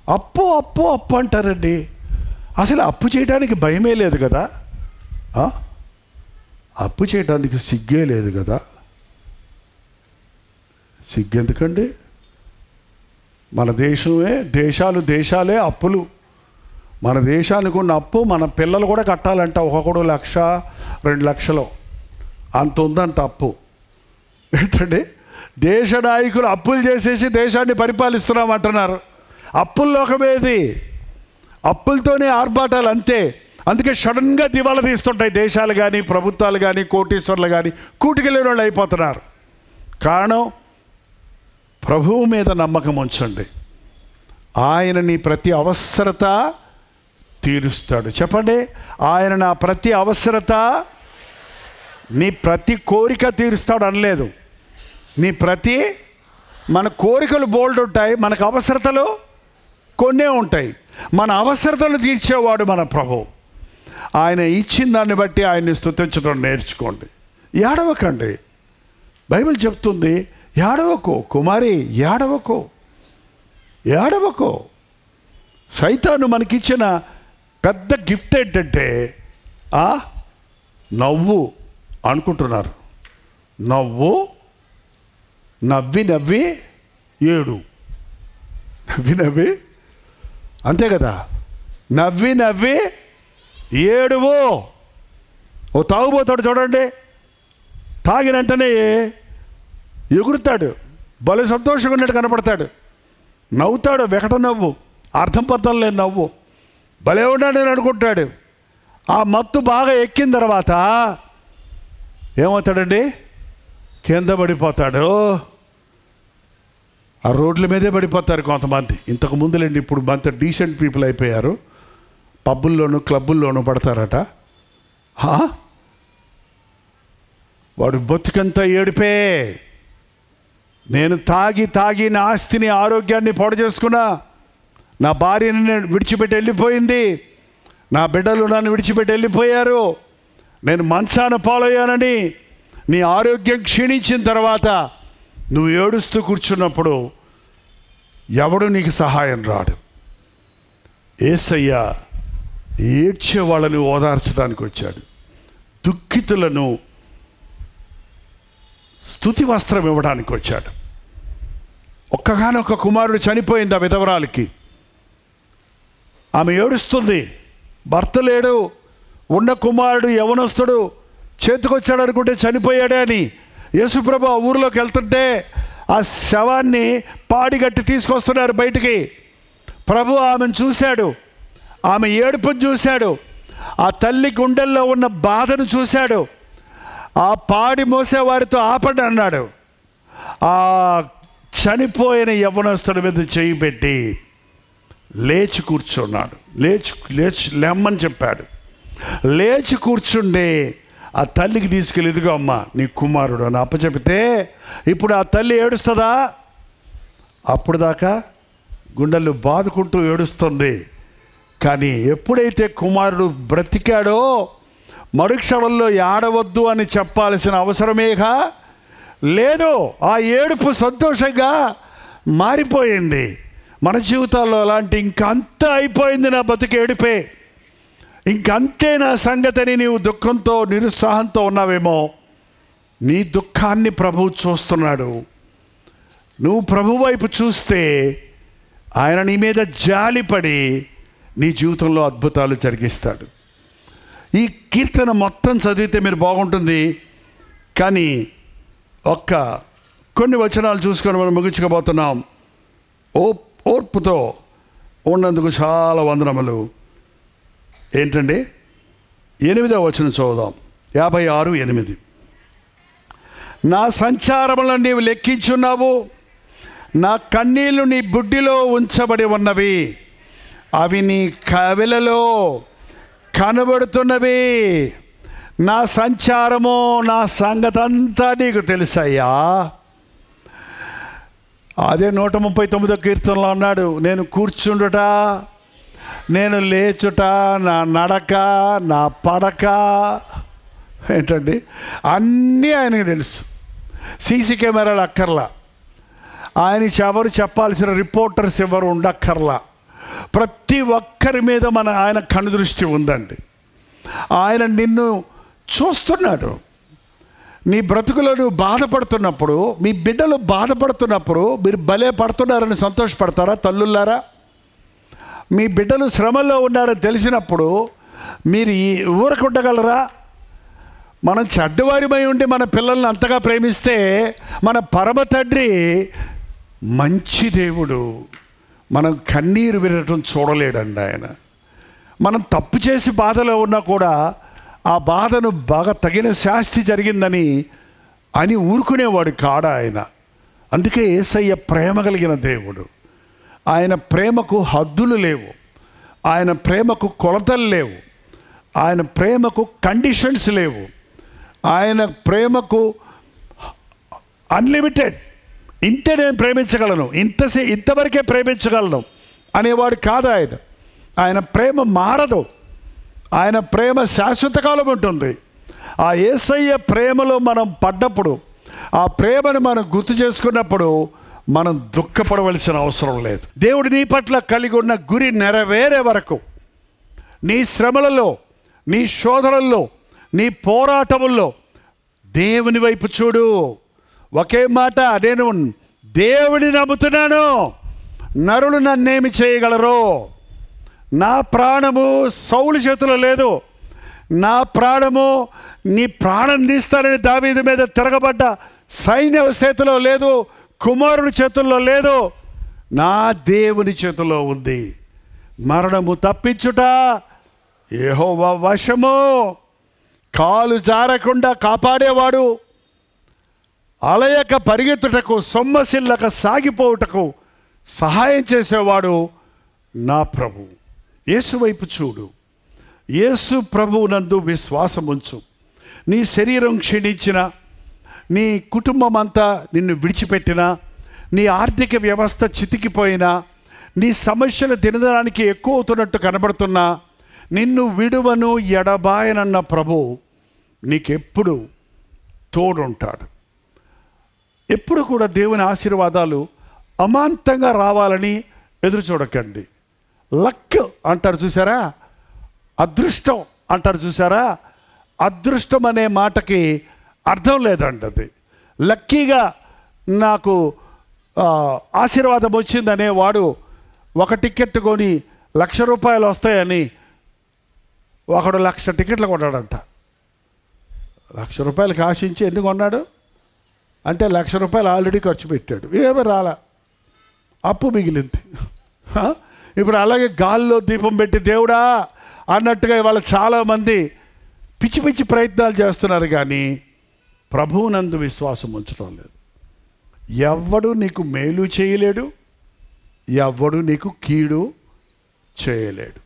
అప్పు అప్పు అప్పు అంటారండి. అసలు అప్పు చేయడానికి భయమే లేదు కదా, అప్పు చేయడానికి సిగ్గే లేదు కదా. సిగ్గెందుకండి? మన దేశాలే అప్పులు. మన దేశానికి ఉన్న అప్పు మన పిల్లలు కూడా కట్టాలంట. ఒక్కొక్కడు 1-2 లక్షలు అంత ఉందంట అప్పు. ఏంటండి, దేశ నాయకులు అప్పులు చేసేసి దేశాన్ని పరిపాలిస్తున్నామంటున్నారు. అప్పుల లోకమేది, అప్పులతోనే ఆర్భాటాలు అంతే. అందుకే సడన్గా దివాళా తీస్తుంటాయి దేశాలు కానీ, ప్రభుత్వాలు కానీ, కోటీశ్వర్లు కానీ, కూటికెళ్ళిన వాళ్ళు అయిపోతున్నారు. కారణం, ప్రభువు మీద నమ్మకం ఉంచండి. ఆయన నీ ప్రతి అవసరత తీరుస్తాడు. చెప్పండి, ఆయన నా ప్రతి అవసరత, నీ ప్రతి కోరిక తీరుస్తాడు అనలేదు. మన కోరికలు బోల్డ్ ఉంటాయి, మనకు అవసరతలు కొన్నే ఉంటాయి. మన అవసరతలు తీర్చేవాడు మన ప్రభు. ఆయన ఇచ్చిన దాన్ని బట్టి ఆయన్ని స్తుతించడం నేర్చుకోండి. ఏడవకండి. బైబిల్ చెప్తుంది, ఏడవకో కుమారి, ఏడవకో. సైతాను మనకిచ్చిన పెద్ద గిఫ్ట్ ఏంటంటే నవ్వు అనుకుంటున్నారు. నవ్వు, నవ్వి నవ్వి ఏడు. నవ్వి నవ్వి, అంతే కదా, నవ్వి నవ్వి ఏడువు. ఓ తాగుబోతాడు చూడండి, తాగిన వెంటనే ఎగురుతాడు, భలే సంతోషంగా ఉన్నట్టు కనపడతాడు, నవ్వుతాడు, వెకట నవ్వు, అర్థం పర్థం లేని నవ్వు, భలే ఉన్నాడు అని అనుకుంటాడు. ఆ మత్తు బాగా ఎక్కిన తర్వాత ఏమవుతాడండి? కింద పడిపోతాడు. ఆ రోడ్ల మీదే పడిపోతారు కొంతమంది. ఇంతకు ముందులేండి, ఇప్పుడు అంత డీసెంట్ పీపుల్ అయిపోయారు. పబ్బుల్లోనూ క్లబ్బుల్లోనూ పడతారట. వాడు బతుకంతా ఏడిపే. నేను తాగి తాగి నా ఆస్తిని, ఆరోగ్యాన్ని పాడు చేసుకున్నా, నా భార్యని నేను విడిచిపెట్టి వెళ్ళిపోయింది, నా బిడ్డలు నన్ను విడిచిపెట్టి వెళ్ళిపోయారు, నేను మంచాన పాలయ్యానని నీ ఆరోగ్యం క్షీణించిన తర్వాత నువ్వు ఏడుస్తూ కూర్చున్నప్పుడు ఎవడు నీకు సహాయం రాడు. యేసయ్య ఏడ్చే వాళ్ళని ఓదార్చడానికి వచ్చాడు. దుఃఖితులను స్తుతి వస్త్రం ఇవ్వడానికి వచ్చాడు. ఒక్కగానొక్క కుమారుడు చనిపోయింది ఆ విధవరాలికి. ఆమె ఏడుస్తుంది, భర్త లేడు, ఉన్న కుమారుడు యవనస్తుడు చేతికొచ్చాడు అనుకుంటే చనిపోయాడే అని. యేసుప్రభు ఆ ఊరిలోకి వెళ్తుంటే ఆ శవాన్ని పాడిగట్టి తీసుకొస్తున్నారు బయటికి. ప్రభు ఆమెను చూశాడు, ఆమె ఏడుపును చూశాడు, ఆ తల్లి గుండెల్లో ఉన్న బాధను చూశాడు. ఆ పాడి మోసేవారితో ఆపండి అన్నాడు. ఆ చనిపోయిన యవ్వనస్తుడి మీద చేయి పెట్టి లేచి కూర్చున్నాడు. లేచి లేమ్మని చెప్పాడు. లేచి కూర్చుండే ఆ తల్లికి తీసుకెళ్ళి, ఇదిగో అమ్మ నీ కుమారుడు అని అప్పచెపితే ఇప్పుడు ఆ తల్లి ఏడుస్తుందా? అప్పుడు దాకా గుండెలు బాదుకుంటూ ఏడుస్తుంది. కానీ ఎప్పుడైతే కుమారుడు బ్రతికాడో మరుక్షణంలో ఏడవద్దు అని చెప్పాల్సిన అవసరమేగా లేదు. ఆ ఏడుపు సంతోషంగా మారిపోయింది. మన జీవితాల్లో అలాంటి ఇంకంతా అయిపోయింది నా బతుకు ఏడిపే, ఇంకంతే నా సంగతిని నీవు దుఃఖంతో నిరుత్సాహంతో ఉన్నావేమో. నీ దుఃఖాన్ని ప్రభువు చూస్తున్నాడు. నువ్వు ప్రభు వైపు చూస్తే ఆయన నీ మీద జాలిపడి నీ జీవితంలో అద్భుతాలు జరిగిస్తాడు. ఈ కీర్తన మొత్తం చదివితే మీరు బాగుంటుంది, కానీ కొన్ని వచనాలు చూసుకొని మనం ముగించుకోబోతున్నాం. ఓర్పుతో ఉన్నందుకు చాలా వందనములు. ఏంటండి? 8వ వచనం చదువుదాం. 56:8. నా సంచారములను నీవు లెక్కించున్నావు, నా కన్నీళ్లు నీ బుడ్డిలో ఉంచబడి ఉన్నవి, అవి నీ కవిలలో కనబడుతున్నవి. నా సంచారము, నా సంగతంతా నీకు తెలుసయ్యా. అదే 139వ కీర్తనలో అన్నాడు, నేను కూర్చుండుట, నేను లేచుట, నా నడక, నా పడక, ఏంటండి అన్నీ ఆయనకు తెలుసు. సీసీ కెమెరాలు అక్కర్లా, ఆయన ఎవరు చెప్పాల్సిన రిపోర్టర్స్ ఎవరు ఉండక్కర్లా. ప్రతి ఒక్కరి మీద ఆయన కనుదృష్టి ఉందండి. ఆయన నిన్ను చూస్తున్నాడు. నీ బ్రతుకులో నువ్వు బాధపడుతున్నప్పుడు, మీ బిడ్డలు బాధపడుతున్నప్పుడు మీరు భలే పడుతున్నారని సంతోషపడతారా తల్లులారా? మీ బిడ్డలు శ్రమల్లో ఉన్నారని తెలిసినప్పుడు మీరు ఊరకుండగలరా? మనం చెడ్డవారిమై ఉండి మన పిల్లల్ని అంతగా ప్రేమిస్తే మన పరమ తండ్రి మంచి దేవుడు. మనం కన్నీరు వినటం చూడలేడండి ఆయన. మనం తప్పు చేసి బాధలో ఉన్నా కూడా ఆ బాధను బాగా తగిన శాస్తి జరిగిందని అని ఊరుకునేవాడు కాడా ఆయన. అందుకే యేసయ్య ప్రేమ కలిగిన దేవుడు. ఆయన ప్రేమకు హద్దులు లేవు, ఆయన ప్రేమకు కొలతలు లేవు, ఆయన ప్రేమకు కండిషన్స్ లేవు, ఆయన ప్రేమకు అన్లిమిటెడ్. ఇంతే నేను ప్రేమించగలను, ఇంతవరకే ప్రేమించగలను అనేవాడు కాదు ఆయన. ఆయన ప్రేమ మారదు, ఆయన ప్రేమ శాశ్వత కాలం ఉంటుంది. ఆ యేసయ్య ప్రేమలో మనం పడ్డప్పుడు, ఆ ప్రేమను మనం గుర్తు చేసుకున్నప్పుడు మనం దుఃఖపడవలసిన అవసరం లేదు. దేవుడు నీ పట్ల కలిగి ఉన్న గురి నెరవేరే వరకు, నీ శ్రమలలో, నీ శోధనల్లో, నీ పోరాటముల్లో దేవుని వైపు చూడు. ఒకే మాట, నేను దేవుని నమ్ముతున్నాను, నరులు నన్నేమి చేయగలరు? నా ప్రాణము సౌలు చేతిలో లేదు, నా ప్రాణము నీ ప్రాణం తీస్తానని దావీదు మీద తిరగబడ్డ సైన్య చేతిలో లేదు, కుమారుడి చేతుల్లో లేదు, నా దేవుని చేతిలో ఉంది. మరణము తప్పించుట యెహోవా వశము. కాలు జారకుండా కాపాడేవాడు, అలయక పరిగెత్తుటకు సొమ్మసిల్లక సాగిపోవుటకు సహాయం చేసేవాడు నా ప్రభు. యేసు వైపు చూడు, యేసు ప్రభువు నందు విశ్వాసం ఉంచు. నీ శరీరం క్షీణించిన, నీ కుటుంబం అంతా నిన్ను విడిచిపెట్టినా, నీ ఆర్థిక వ్యవస్థ చితికిపోయినా, నీ సమస్యలు దినదినానికి ఎక్కువ అవుతున్నట్టు కనబడుతున్నా, నిన్ను విడువను ఎడబాయనన్న ప్రభు నీకెప్పుడు తోడుంటాడు. ఎప్పుడు కూడా దేవుని ఆశీర్వాదాలు అమాంతంగా రావాలని ఎదురు చూడకండి. లక్ అంటారు చూసారా, అదృష్టం అంటారు చూసారా, అదృష్టం అనే మాటకి అర్థం లేదండి. అది లక్కీగా నాకు ఆశీర్వాదం వచ్చిందనే వాడు ఒక టికెట్ కొని ₹1,00,000 వస్తాయని ఒకడు 1,00,000 టికెట్లు కొన్నాడంట. ₹1,00,000 ఆశించి ఎన్ని కొన్నాడు అంటే ₹1,00,000 ఆల్రెడీ ఖర్చు పెట్టాడు, ఏమీ రాలా, అప్పు మిగిలింది. ఇప్పుడు అలాగే గాల్లో దీపం పెట్టి దేవుడా అన్నట్టుగా ఇవాళ చాలామంది పిచ్చి పిచ్చి ప్రయత్నాలు చేస్తున్నారు, కానీ ప్రభువునందు విశ్వాసం ఉంచడం లేదు. ఎవ్వడు నీకు మేలు చేయలేడు, ఎవ్వడు నీకు కీడు చేయలేడు.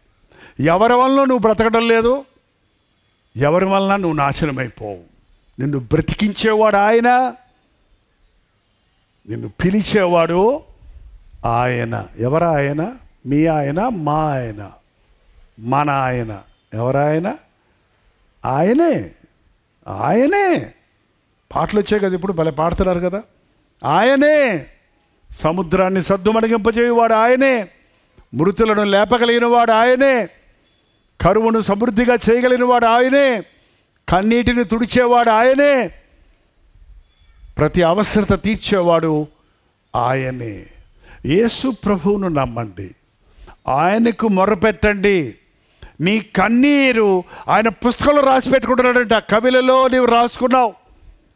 ఎవరి వలన నువ్వు బ్రతకడం లేదు, ఎవరి వలన నువ్వు నాశనమైపోవు. నిన్ను బ్రతికించేవాడు ఆయన, నిన్ను పిలిచేవాడు ఆయన. ఎవరా ఆయన? మీ ఆయన, మా ఆయన, మన ఆయన. ఎవరాయన? ఆయనే, ఆయనే. పాటలు వచ్చాయి కదా, ఇప్పుడు భలే పాడుతున్నారు కదా. ఆయనే సముద్రాన్ని సద్దుమణిగింపజేయువాడు ఆయనే, మృతులను లేపగలిగిన వాడు ఆయనే, కరువును సమృద్ధిగా చేయగలిగిన వాడు ఆయనే, కన్నీటిని తుడిచేవాడు ఆయనే, ప్రతి అవసరత తీర్చేవాడు ఆయనే. యేసు ప్రభువును నమ్మండి, ఆయనకు మొరపెట్టండి. నీ కన్నీరు ఆయన పుస్తకంలో రాసి పెట్టుకుంటున్నాడంట. కవిలలో నువ్వు రాసుకున్నావు,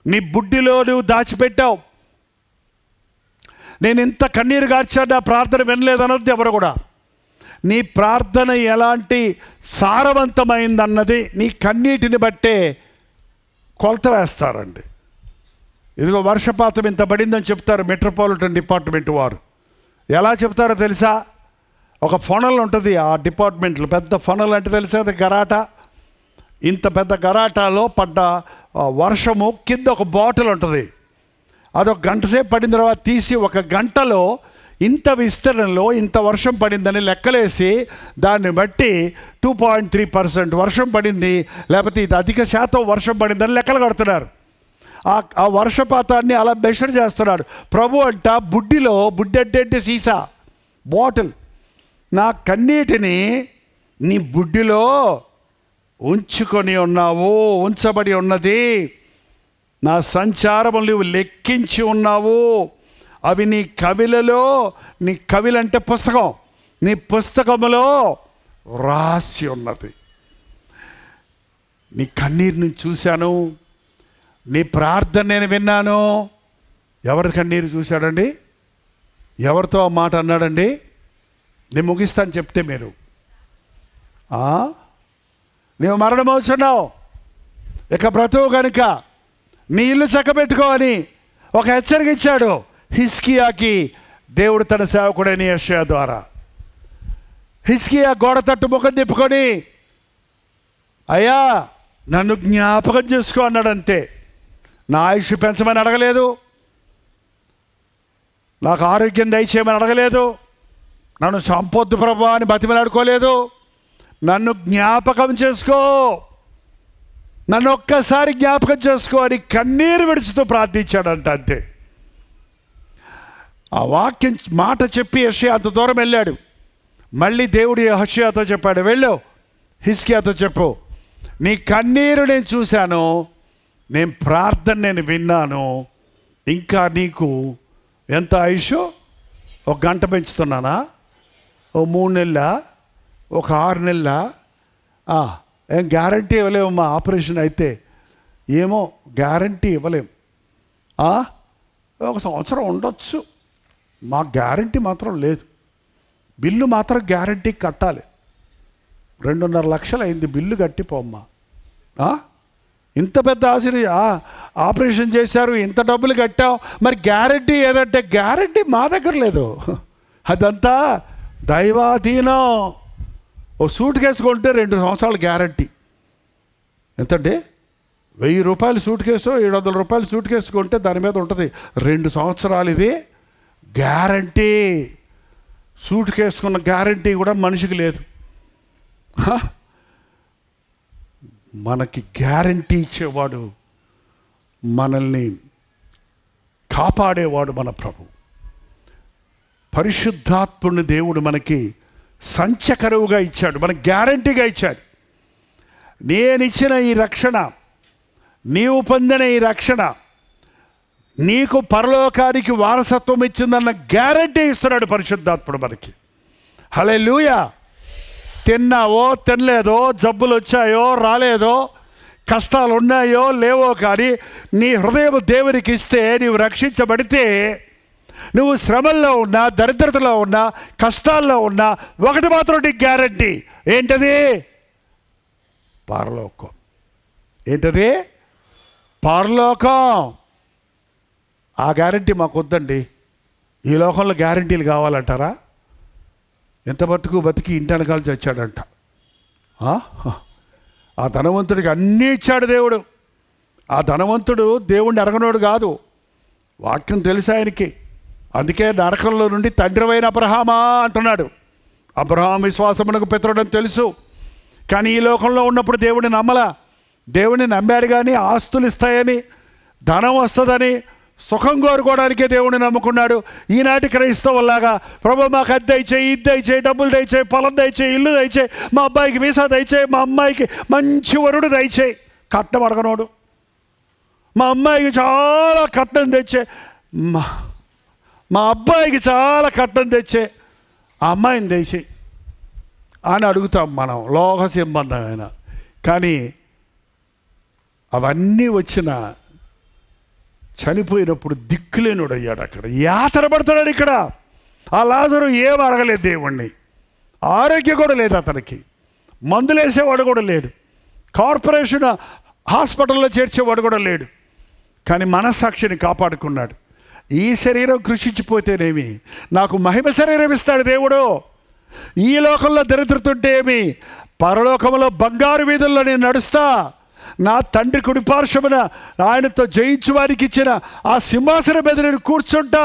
నీ బుడ్డిలో నువ్వు దాచిపెట్టావు. నేను ఇంత కన్నీరు కార్చాను, నా ప్రార్థన వినలేదన్నది ఎవరు కూడా. నీ ప్రార్థన ఎలాంటి సారవంతమైందన్నది నీ కన్నీటిని బట్టే కొలత వేస్తారండి. ఇదిగో వర్షపాతం ఇంత పడిందని చెప్తారు మెట్రోపాలిటన్ డిపార్ట్మెంట్ వారు. ఎలా చెప్తారో తెలుసా? ఒక ఫనల్ ఉంటుంది ఆ డిపార్ట్మెంట్లో, పెద్ద ఫనల్ అంటే తెలుసా, అది గరాటా. ఇంత పెద్ద గరాటాలో పడ్డ వర్షము కింద ఒక బాటిల్ ఉంటుంది, అదొక గంట సేపు పడిన తర్వాత తీసి ఒక గంటలో ఇంత విస్తరణలో ఇంత వర్షం పడిందని లెక్కలేసి దాన్ని బట్టి 2.3% వర్షం పడింది, లేకపోతే ఇది అధిక శాతం వర్షం పడిందని లెక్కలు కడుతున్నారు. ఆ వర్షపాతాన్ని అలా మెషర్ చేస్తున్నాడు ప్రభు అంట. బుడ్డి అంటే సీసా బాటిల్, నా కన్నీటిని నీ బుడ్డిలో ఉంచుకొని ఉన్నావు, ఉంచబడి ఉన్నది. నా సంచారములు నువ్వు లెక్కించి ఉన్నావు, అవి నీ కవిలలో, నీ కవిలంటే పుస్తకం, నీ పుస్తకములో రాసి ఉన్నది. నీ కన్నీరుని చూశాను, నీ ప్రార్థన నేను విన్నాను. ఎవరి కన్నీరు చూశాడండి? ఎవరితో ఆ మాట అన్నాడండి? నేను ముగిస్తాను చెప్తే మీరు. నీవు మరణమవుతున్నావు, ఇక బ్రతువు కనుక నీ ఇల్లు చక్కబెట్టుకో అని ఒక హెచ్చరిక ఇచ్చాడు హిజ్కియాకి దేవుడు తన సేవకుడైన యెషయా ద్వారా. హిజ్కియా గోడ తట్టు ముఖం తిప్పుకొని, అయ్యా నన్ను జ్ఞాపకం చేసుకో అన్నాడంతే. నా ఆయుష్ పెంచమని అడగలేదు, నాకు ఆరోగ్యం దయచేయమని అడగలేదు, నన్ను చంపొద్దు ప్రభా అని బతిమలాడుకోలేదు. నన్ను జ్ఞాపకం చేసుకో, నన్ను ఒక్కసారి జ్ఞాపకం చేసుకో అని కన్నీరు విడుచుతూ ప్రార్థించాడంట, అంతే. ఆ వాక్యం మాట చెప్పి యెషయా అంత దూరం వెళ్ళాడు. మళ్ళీ దేవుడు యెషయాతో చెప్పాడు, వెళ్ళు హిజ్కియాతో చెప్పు, నీ కన్నీరు నేను చూశాను, నేను విన్నాను. ఇంకా నీకు ఎంత ఆయుష్? 1 గంట పెంచుతున్నానా? 3 నెలల, 6 నెలల? ఏం గ్యారంటీ ఇవ్వలేమమ్మా. ఆపరేషన్ అయితే ఏమో గ్యారంటీ ఇవ్వలేము. 1 సంవత్సరం ఉండొచ్చు, మాకు గ్యారంటీ మాత్రం లేదు. బిల్లు మాత్రం గ్యారంటీ కట్టాలి. 2.5 లక్షలు అయింది బిల్లు కట్టిపోమ్మా. ఇంత పెద్ద ఆపరేషన్ చేశారు, ఇంత డబ్బులు కట్టాం, మరి గ్యారంటీ ఏదంటే గ్యారంటీ మా దగ్గర లేదు. అదంతా దైవాధీనం. ఓ సూట్ కేసు కొంటే 2 సంవత్సరాలు గ్యారంటీ. ఎంతంటే 1000 రూపాయలు సూట్ కేసు, 700 రూపాయలు సూట్ కేసు కొంటే దాని మీద ఉంటుంది 2 సంవత్సరాలు ఇది గ్యారంటీ. సూట్ కేసుకున్న గ్యారంటీ కూడా మనిషికి లేదు. మనకి గ్యారంటీ ఇచ్చేవాడు, మనల్ని కాపాడేవాడు మన ప్రభు. పరిశుద్ధాత్ముని దేవుడు మనకి సంచకరువుగా ఇచ్చాడు, మనకి గ్యారంటీగా ఇచ్చాడు. నేనిచ్చిన ఈ రక్షణ, నీవు పొందిన ఈ రక్షణ నీకు పరలోకానికి వారసత్వం ఇచ్చిందన్న గ్యారంటీ ఇస్తున్నాడు పరిశుద్ధాత్ముడు మనకి. హల్లెలూయా. తిన్నావో తినలేదో, జబ్బులు వచ్చాయో రాలేదో, కష్టాలు ఉన్నాయో లేవో, కానీ నీ హృదయం దేవునికి ఇస్తే, నీవు రక్షించబడితే, నువ్వు శ్రమల్లో ఉన్నా, దరిద్రతలో ఉన్నా, కష్టాల్లో ఉన్నా, ఒకటి మాత్రం నీకు గ్యారంటీ. ఏంటది? పరలోకం. ఏంటది? పరలోకం. ఆ గ్యారంటీ మాకు వద్దండి. ఈ లోకంలో గ్యారంటీలు కావాలంటారా? ఎంత బతికి ఇంటి వెనకాల చచ్చాడంట. ఆ ధనవంతుడికి అన్నీ ఇచ్చాడు దేవుడు. ఆ ధనవంతుడు దేవుణ్ణి ఎరగనోడు కాదు. వాక్యం తెలుసు ఆయనకి. అందుకే నరకంలో నుండి తండ్రివైన అబ్రహామా అంటున్నాడు. అబ్రహాం విశ్వాసమునకు పితరుడని తెలుసు, కానీ ఈ లోకంలో ఉన్నప్పుడు దేవుడిని నమ్మలా. దేవుడిని నమ్మాడు కానీ ఆస్తులు ఇస్తాయని, ధనం వస్తుందని, సుఖం కోరుకోవడానికే దేవుడిని నమ్ముకున్నాడు. ఈనాటి క్రైస్తవులాగా ప్రభు మాకు అది దయచేయి, ఇది దయచేయి, డబ్బులు దయచేయి, పొలం దయచేయి, ఇల్లు దయచేయి, మా అబ్బాయికి వీసా దయచేయి, మా అమ్మాయికి మంచి వరుడు దయచేయి. కట్నం అడగనోడు. మా అమ్మాయికి చాలా కట్నం తెచ్చే, మా అబ్బాయికి చాలా కట్నం తెచ్చే ఆ అమ్మాయిని దయచేయి అని అడుగుతాం మనం, లోక సంబంధమైన. కానీ అవన్నీ వచ్చిన చనిపోయినప్పుడు దిక్కులేనుడు అయ్యాడు. అక్కడ యాతన పడుతున్నాడు. ఇక్కడ ఆ లాజరు ఏం అడగలేదు దేవుణ్ణి. ఆరోగ్యం కూడా లేదు అతనికి, మందులు వేసేవాడు కూడా లేడు, కార్పొరేషన్ హాస్పిటల్లో చేర్చేవాడు కూడా లేడు. కానీ మనస్సాక్షిని కాపాడుకున్నాడు. ఈ శరీరం కృషించిపోతేనేమి, నాకు మహిమ శరీరం ఇస్తాడు దేవుడు. ఈ లోకంలో దరిద్రతుంటే ఏమి, పరలోకంలో బంగారు వీధుల్లో నేను నడుస్తా, నా తండ్రి కుడిపార్శ్వమున ఆయనతో జయించు వారికి ఇచ్చిన ఆ సింహాసనం మీద నేను కూర్చుంటా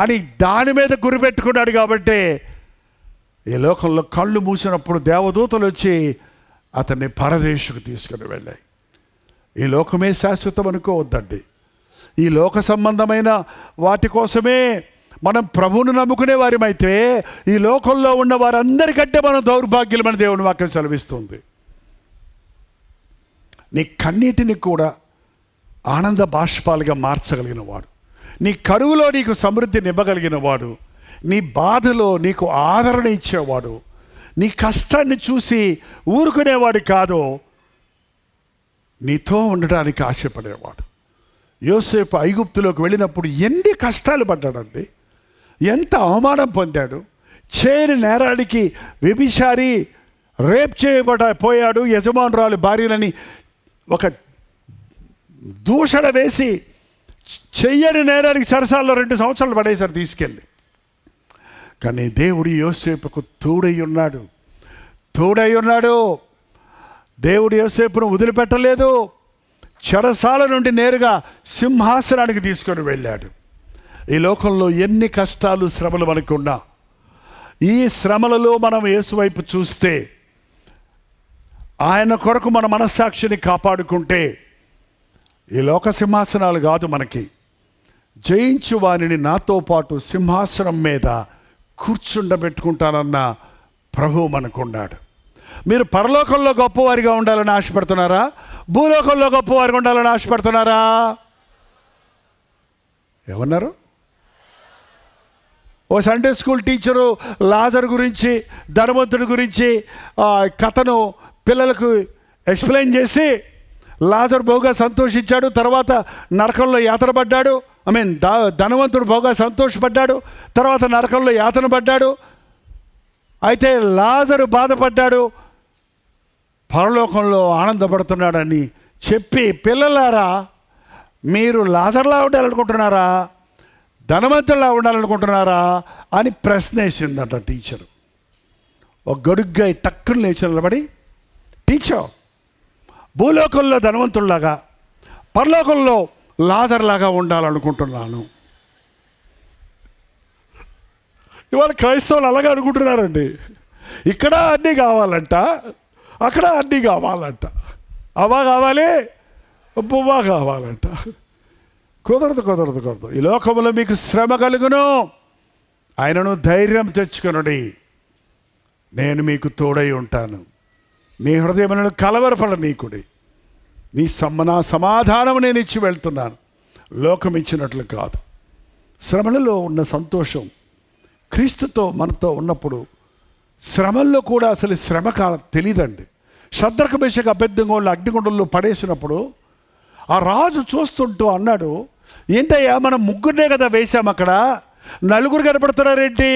అని దాని మీద గురిపెట్టుకున్నాడు. కాబట్టి ఈ లోకంలో కళ్ళు మూసినప్పుడు దేవదూతలు వచ్చి అతన్ని పరదేశుకు తీసుకుని వెళ్ళాయి. ఈ లోకమే శాశ్వతం అనుకోవద్దండి. ఈ లోక సంబంధమైన వాటి కోసమే మనం ప్రభువును నమ్ముకునే వారిమైతే, ఈ లోకంలో ఉన్న వారందరికంటే మనం దౌర్భాగ్యులమని దేవుని వాక్యం సెలవిస్తుంది. నీ కన్నీటిని కూడా ఆనంద బాష్పాలుగా మార్చగలిగిన వాడు, నీ కరువులో నీకు సమృద్ధిని ఇవ్వగలిగిన వాడు, నీ బాధలో నీకు ఆదరణ ఇచ్చేవాడు, నీ కష్టాన్ని చూసి ఊరుకునేవాడు కాదు, నీతో ఉండడానికి ఆశపడేవాడు. యోసేపు ఐగుప్తులోకి వెళ్ళినప్పుడు ఎన్ని కష్టాలు పడ్డాడండి, ఎంత అవమానం పొందాడు. చేయని నేరానికి వ్యభిచారి, రేప్ చేయబడిపోయాడు. యజమానురాలు భార్యలని ఒక దూషణ వేసి చెయ్యని నేరానికి సరసాల్లో 2 సంవత్సరాలు పడేశారు తీసుకెళ్ళి. కానీ దేవుడు యోసేపుకు తోడై ఉన్నాడు. దేవుడు యోసేపును వదిలిపెట్టలేదు. చెరసాల నుండి నేరుగా సింహాసనానికి తీసుకొని వెళ్ళాడు. ఈ లోకంలో ఎన్ని కష్టాలు, శ్రమలు మనకున్నా, ఈ శ్రమలలో మనం యేసు వైపు చూస్తే, ఆయన కొరకు మన మనస్సాక్షిని కాపాడుకుంటే, ఈ లోక సింహాసనాలు కాదు మనకి, జయించు వారిని నాతో పాటు సింహాసనం మీద కూర్చుండబెట్టుకుంటానన్న ప్రభువు మనకున్నాడు. మీరు పరలోకంలో గొప్పవారిగా ఉండాలని ఆశపడుతున్నారా, భూలోకంలో గొప్పవారిగా ఉండాలని ఆశపడుతున్నారా? ఏమన్నారు? ఓ సండే స్కూల్ టీచరు లాజరు గురించి, ధనవంతుడి గురించి కథను పిల్లలకు ఎక్స్ప్లెయిన్ చేసి లాజరు బహుగా సంతోషించాడు, తర్వాత నరకంలో యాతన పడ్డాడు. ధనవంతుడు బహుగా సంతోషపడ్డాడు, తర్వాత నరకంలో యాతన పడ్డాడు. అయితే లాజరు బాధపడ్డాడు, పరలోకంలో ఆనందపడుతున్నాడని చెప్పి, పిల్లలారా మీరు లాజర్లా ఉండాలనుకుంటున్నారా, ధనవంతులా ఉండాలనుకుంటున్నారా అని ప్రశ్న వేసిందట టీచరు. ఒక గడుగ్గా టక్కును లేచి నిలబడి, టీచర్ భూలోకంలో ధనవంతుల్లాగా పరలోకంలో లాజర్లాగా ఉండాలనుకుంటున్నాను. ఇవాళ క్రైస్తవులు అలాగే అనుకుంటున్నారండి. ఇక్కడ అన్నీ కావాలంట, అక్కడ అన్నీ కావాలంట, అవా కావాలి, బువ్వా కావాలంట. కుదరదు. ఈ లోకంలో మీకు శ్రమ కలుగును, ఆయనను ధైర్యం తెచ్చుకొనుడి, నేను మీకు తోడై ఉంటాను. మీ హృదయములను కలవరపడనీకుడి, నా సమాధానం నేను ఇచ్చి వెళ్తున్నాను, లోకం ఇచ్చినట్లు కాదు. శ్రమలలో ఉన్న సంతోషం క్రీస్తుతో మనతో ఉన్నప్పుడు శ్రమల్లో కూడా అసలు శ్రమ తెలియదండి. శద్రకు మేషకు అబేద్నెగోలను అగ్నిగుండంలో పడేసినప్పుడు ఆ రాజు చూస్తుంటూ అన్నాడు, ఏంటయ్యా మనం ముగ్గురినే కదా వేశాం, అక్కడ నలుగురు కనపడుతున్నారేంటి,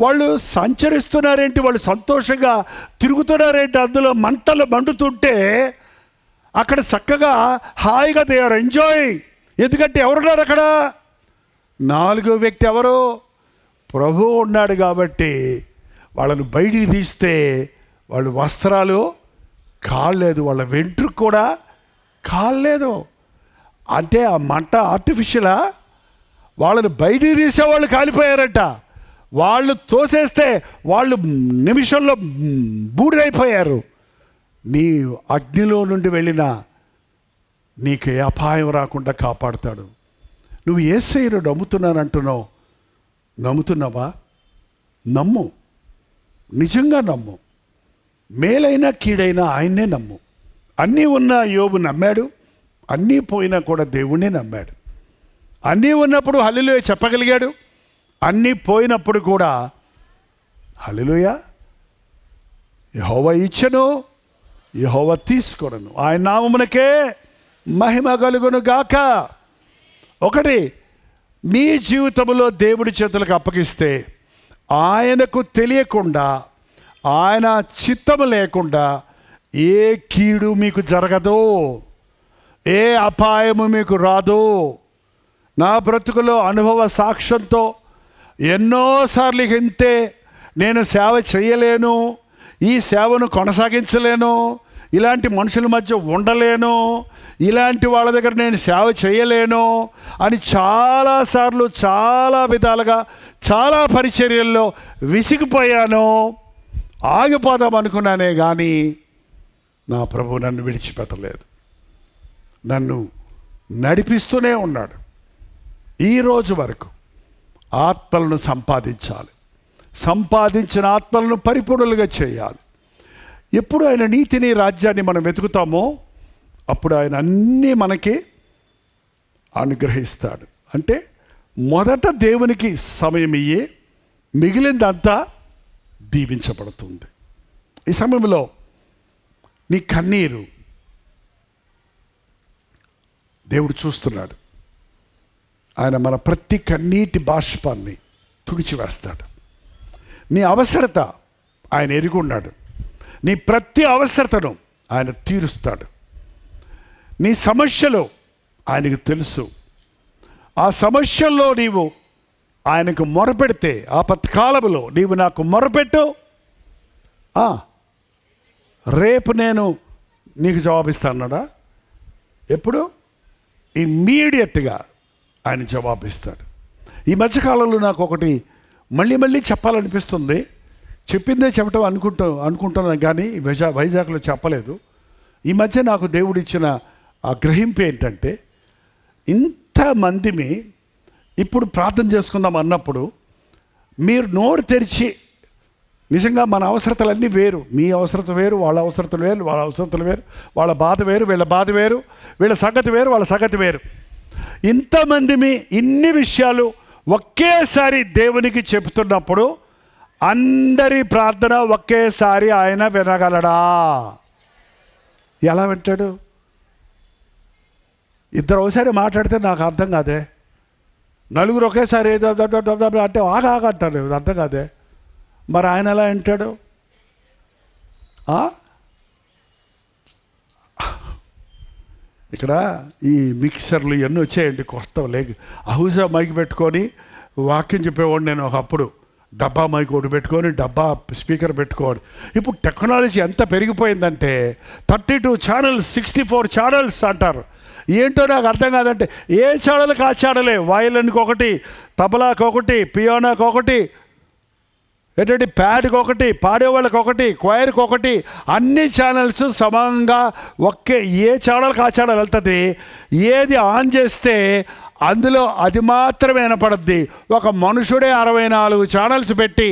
వాళ్ళు సంచరిస్తున్నారేంటి, వాళ్ళు సంతోషంగా తిరుగుతున్నారేంటి, అందులో మంటలు మండుతుంటే అక్కడ చక్కగా హాయిగా దే ఆర్ ఎంజాయింగ్. ఎందుకంటే ఎవరున్నారు అక్కడ? నాలుగో వ్యక్తి ఎవరు? ప్రభువు ఉన్నాడు. కాబట్టి వాళ్ళను బయటికి తీస్తే వాళ్ళు వస్త్రాలు కాలేదు, వాళ్ళ వెంట్రుకు కూడా కాలేదు. అంటే ఆ మంట ఆర్టిఫిషియలా? వాళ్ళని బయటికి తీసేవాళ్ళు కాలిపోయారట. వాళ్ళు తోసేస్తే వాళ్ళు నిమిషంలో బూడిదైపోయారు. నీ అగ్నిలో నుండి వెళ్ళినా నీకు ఏ అపాయం రాకుండా కాపాడుతాడు. నువ్వు యేసయ్యను నమ్ముతున్నానంటున్నావు, నమ్ముతున్నావా? నమ్ము, నిజంగా నమ్ము. మేలైనా కీడైనా ఆయన్నే నమ్ము. అన్నీ ఉన్న యోబు నమ్మాడు, అన్నీ పోయినా కూడా దేవుణ్ణే నమ్మాడు. అన్నీ ఉన్నప్పుడు హల్లెలూయా చెప్పగలిగాడు, అన్నీ పోయినప్పుడు కూడా హల్లెలూయా. యెహోవా ఇచ్చెను, యెహోవా తీసుకొనెను, ఆయన నామమునకే మహిమ కలుగును గాక. ఒకటి, మీ జీవితంలో దేవుడి చేతులకు అప్పగిస్తే ఆయనకు తెలియకుండా, ఆయన చిత్తము లేకుండా ఏ కీడు మీకు జరగదు, ఏ అపాయము మీకు రాదు. నా బ్రతుకులో అనుభవ సాక్ష్యంతో ఎన్నోసార్లు ఇంతే, నేను సేవ చేయలేను, ఈ సేవను కొనసాగించలేను, ఇలాంటి మనుషుల మధ్య ఉండలేను, ఇలాంటి వాళ్ళ దగ్గర నేను సేవ చేయలేను అని చాలాసార్లు చాలా విధాలుగా చాలా పరిచర్యల్లో విసిగిపోయాను, ఆగిపోదాం అనుకున్నానే కానీ నా ప్రభువు నన్ను విడిచిపెట్టలేదు, నన్ను నడిపిస్తూనే ఉన్నాడు. ఈరోజు వరకు ఆత్మలను సంపాదించాలి, సంపాదించిన ఆత్మలను పరిపూర్ణులుగా చేయాలి. ఎప్పుడు ఆయన నీతిని రాజ్యాన్ని మనం వెతుకుతామో అప్పుడు ఆయన అన్నీ మనకి అనుగ్రహిస్తాడు. అంటే మొదట దేవునికి సమయం ఇయ్యి, మిగిలిందంతా దీవించబడుతుంది. ఈ సమయంలో నీ కన్నీరు దేవుడు చూస్తున్నాడు. ఆయన మన ప్రతి కన్నీటి బాష్పాన్ని తుడిచివేస్తాడు. నీ అవసరత ఆయన ఎరుగున్నాడు, నీ ప్రతి అవసరతను ఆయన తీరుస్తాడు. నీ సమస్యలు ఆయనకు తెలుసు. ఆ సమస్యల్లో నీవు ఆయనకు మొరపెడితే, ఆపత్కాలంలో నీవు నాకు మొరపెట్టు, రేపు నేను నీకు జవాబిస్తానన్నాడా? ఎప్పుడు? ఇమ్మీడియట్గా ఆయన జవాబిస్తాడు. ఈ మధ్యకాలంలో నాకు ఒకటి మళ్ళీ చెప్పాలనిపిస్తుంది. చెప్పిందే చెప్పటం అనుకుంటున్నాను కానీ వైజాగ్లో చెప్పలేదు. ఈ మధ్య నాకు దేవుడు ఇచ్చిన ఆ గ్రహింపు ఏంటంటే, ఇంతమందిని ఇప్పుడు ప్రార్థన చేసుకుందాం అన్నప్పుడు మీరు నోరు తెరిచి నిజంగా మన అవసరతలన్నీ వేరు. మీ అవసరత వేరు, వాళ్ళ అవసరతలు వేరు, వాళ్ళ అవసరతలు వేరు, వాళ్ళ బాధ వేరు, వీళ్ళ బాధ వేరు, వీళ్ళ సంగతి వేరు, వాళ్ళ సంగతి వేరు. ఇంతమంది ఇన్ని విషయాలు ఒకేసారి దేవునికి చెప్తున్నప్పుడు అందరి ప్రార్థన ఒకేసారి ఆయన వినగలడా? ఎలా వింటాడు? ఇద్దరు ఒకసారి మాట్లాడితే నాకు అర్థం కాదే. నలుగురు ఒకేసారి అంటే ఆగా అంటారు, అర్థం కాదే. మరి ఆయన ఎలా వింటాడు? ఇక్కడ ఈ మిక్సర్లు ఇవన్నీ వచ్చాయండి కొత్త. లేక హౌజా మైక్ పెట్టుకొని వాక్యం చెప్పేవాడు నేను ఒకప్పుడు. డబ్బా మైక్ ఒకటి పెట్టుకొని డబ్బా స్పీకర్ పెట్టుకోవాలి. ఇప్పుడు టెక్నాలజీ ఎంత పెరిగిపోయిందంటే 32 ఛానల్స్, 64 ఛానల్స్ అంటారు. ఏంటో నాకు అర్థం కాదంటే ఏ ఛానల్కి ఆ ఛానలే. వయలిన్కి ఒకటి, తబలాకి ఒకటి, పియానోకి ఒకటి, ఏంటంటే ప్యాడ్కి ఒకటి, పాడేవాళ్ళకి ఒకటి, క్వైర్కి ఒకటి, అన్ని ఛానల్స్ సమానంగా ఏ ఛానల్కి ఆ ఛానల్ వెళ్తుంది. ఏది ఆన్ చేస్తే అందులో అది మాత్రమే వినపడుద్ది. ఒక మనుషుడే 64 ఛానల్స్ పెట్టి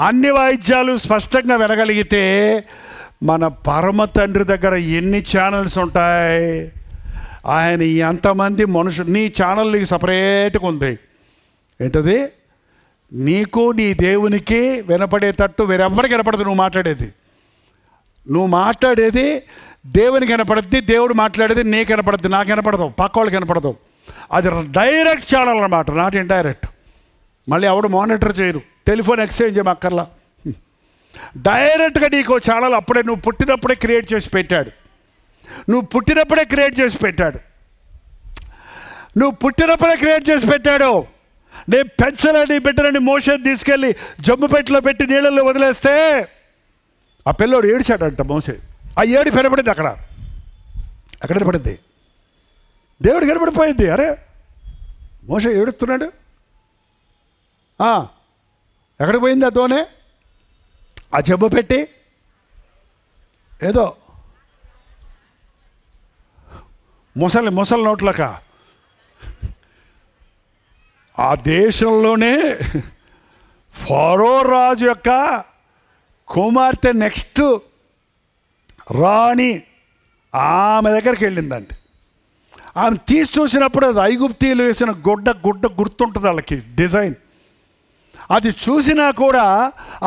అన్ని వాయిద్యాలు స్పష్టంగా వినగలిగితే మన పరమ తండ్రి దగ్గర ఎన్ని ఛానల్స్ ఉంటాయి? ఆయన ఎంతమంది మనుషులు. నీ ఛానల్ నీకు సపరేట్గా ఉంది. ఏంటది? నీకు నీ దేవునికి వినపడేటట్టు వేరెవ్వరికి వినపడదు. నువ్వు మాట్లాడేది దేవునికి వినపడుద్ది, దేవుడు మాట్లాడేది నీకు వినపడుద్ది, నాకు వినపడదు, పక్క వాళ్ళకి వినపడదు. అది డైరెక్ట్ ఛానల్ అన్నమాట, నాట్ ఇండైరెక్ట్. మళ్ళీ ఎవడు మానిటర్ చేయరు, టెలిఫోన్ ఎక్స్చేంజ్ చేయమక్కర్లా. డైరెక్ట్గా నీకు ఛానల్ అప్పుడే నువ్వు పుట్టినప్పుడే క్రియేట్ చేసి పెట్టాడు. నువ్వు పుట్టినప్పుడే క్రియేట్ చేసి పెట్టాడు. నేను పెంచలేని బిడ్డలని మోషన్ తీసుకెళ్ళి జమ్ముపెట్టలో పెట్టి నీళ్ళల్లో వదిలేస్తే ఆ పిల్లోడు ఏడిచాడంట. మోసే ఆ ఏడు వినపడింది. అక్కడ వినపడింది, దేవుడు కనపడిపోయింది. అరే మోసే ఏడుస్తున్నాడు. ఎక్కడికి పోయింది ఆ దోనే? ఆ జబ్బు పెట్టి ఏదో ముసలి నోట్లక ఆ దేశంలోనే ఫరో రాజు యొక్క కుమార్తె నెక్స్ట్ రాణి ఆమె దగ్గరికి వెళ్ళిందండి. ఆమె తీసి చూసినప్పుడు అది ఐగుప్తీయులు వేసిన గుడ్డ గుర్తుంటుంది వాళ్ళకి డిజైన్. అది చూసినా కూడా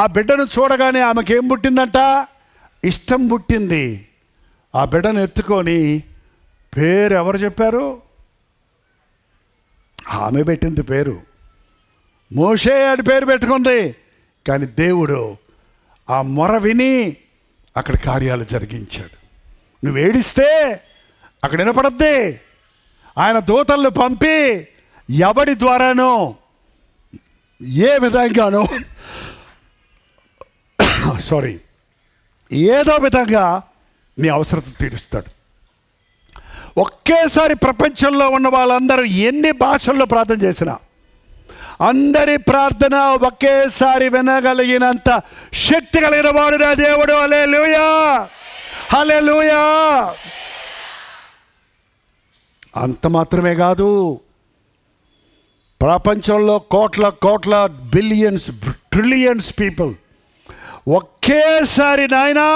ఆ బిడ్డను చూడగానే ఆమెకి ఏం పుట్టిందంట? ఇష్టం పుట్టింది. ఆ బిడ్డను ఎత్తుకొని పేరు ఎవరు చెప్పారు? ఆమె పెట్టింది పేరు. మోషే అని పేరు పెట్టుకుంది. కానీ దేవుడు ఆ మొర విని అక్కడ కార్యాలు జరిగించాడు. నువ్వు ఏడిస్తే అక్కడ వినపడద్ది. ఆయన దూతలను పంపి ఎవడి ద్వారానో ఏ విధంగానో ఏదో విధంగా నీ అవసరత తీరుస్తాడు. ఒకేసారి ప్రపంచంలో ఉన్న వాళ్ళందరూ ఎన్ని భాషల్లో ప్రార్థన చేసినా అందరి ప్రార్థన ఒకేసారి వినగలిగినంత శక్తి కలిగిన వాడు నా దేవుడు. హల్లెలూయా, హల్లెలూయా. అంత మాత్రమే కాదు, ప్రపంచంలో కోట్ల బిలియన్స్ ట్రిలియన్స్ పీపుల్ ఒకేసారి నాయనా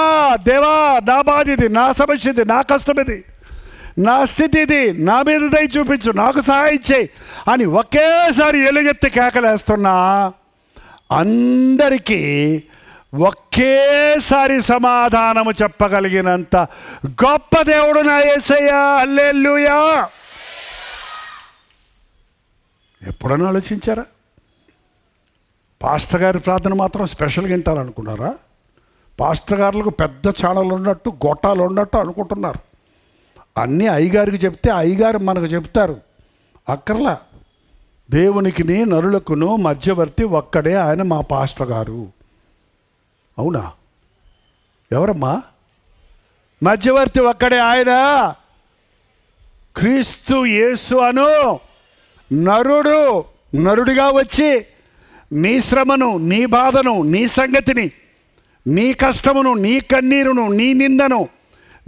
దేవా నా బాధ ఇది, నా సమస్య ఇది, నా కష్టం ఇది, నా స్థితి ఇది, నా మీద దయ చూపించు, నాకు సహాయం చేయి అని ఒకేసారి ఎలుగెత్తి కేకలేస్తున్నా అందరికీ ఒకేసారి సమాధానము చెప్పగలిగినంత గొప్ప దేవుడు నా యేసయ్యా. హల్లెలూయా. ఎప్పుడైనా ఆలోచించారా? పాస్టర్ గారి ప్రార్థన మాత్రం స్పెషల్గా వింటారనుకున్నారా? పాస్టర్ గారులకు పెద్ద ఛానల్ ఉన్నట్టు గొట్టాలు ఉన్నట్టు అనుకుంటున్నారు. అన్నీ అయ్యగారికి చెప్తే అయ్యగారు మనకు చెప్తారు. అక్కర్లా. దేవునికిని నరులకును మధ్యవర్తి ఒక్కడే, ఆయన మా పాస్టర్ గారు. అవునా? ఎవరమ్మా మధ్యవర్తి? ఒక్కడే ఆయన, క్రీస్తు యేసు అను నరుడిగా వచ్చి నీ శ్రమను, నీ బాధను, నీ సంగతిని, నీ కష్టమును, నీ కన్నీరును, నీ నిందను,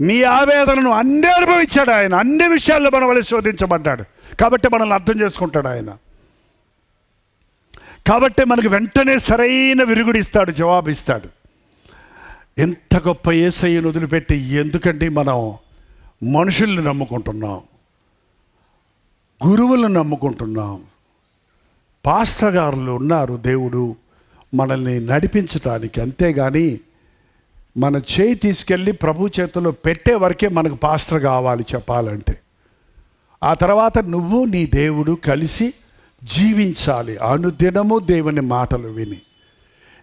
నీ ఆవేదనను అన్నీ అనుభవించాడు ఆయన. అన్ని విషయాల్లో మన వల్ల శోధించబడ్డాడు కాబట్టి మనల్ని అర్థం చేసుకుంటాడు ఆయన. కాబట్టి మనకు వెంటనే సరైన విరుగుడిస్తాడు, జవాబిస్తాడు. ఎంత గొప్ప యేసయ్యను వదిలిపెట్టి ఎందుకంటే మనం మనుషుల్ని నమ్ముకుంటున్నాం, గురువులను నమ్ముకుంటున్నాం. పాస్టర్ గారులు ఉన్నారు దేవుడు మనల్ని నడిపించడానికి, అంతేగాని మన చేయి తీసుకెళ్ళి ప్రభు చేతిలో పెట్టే వరకే మనకు పాస్టర్ కావాలి చెప్పాలంటే. ఆ తర్వాత నువ్వు నీ దేవుడు కలిసి జీవించాలి, అనుదినము దేవుని మాటలు విని.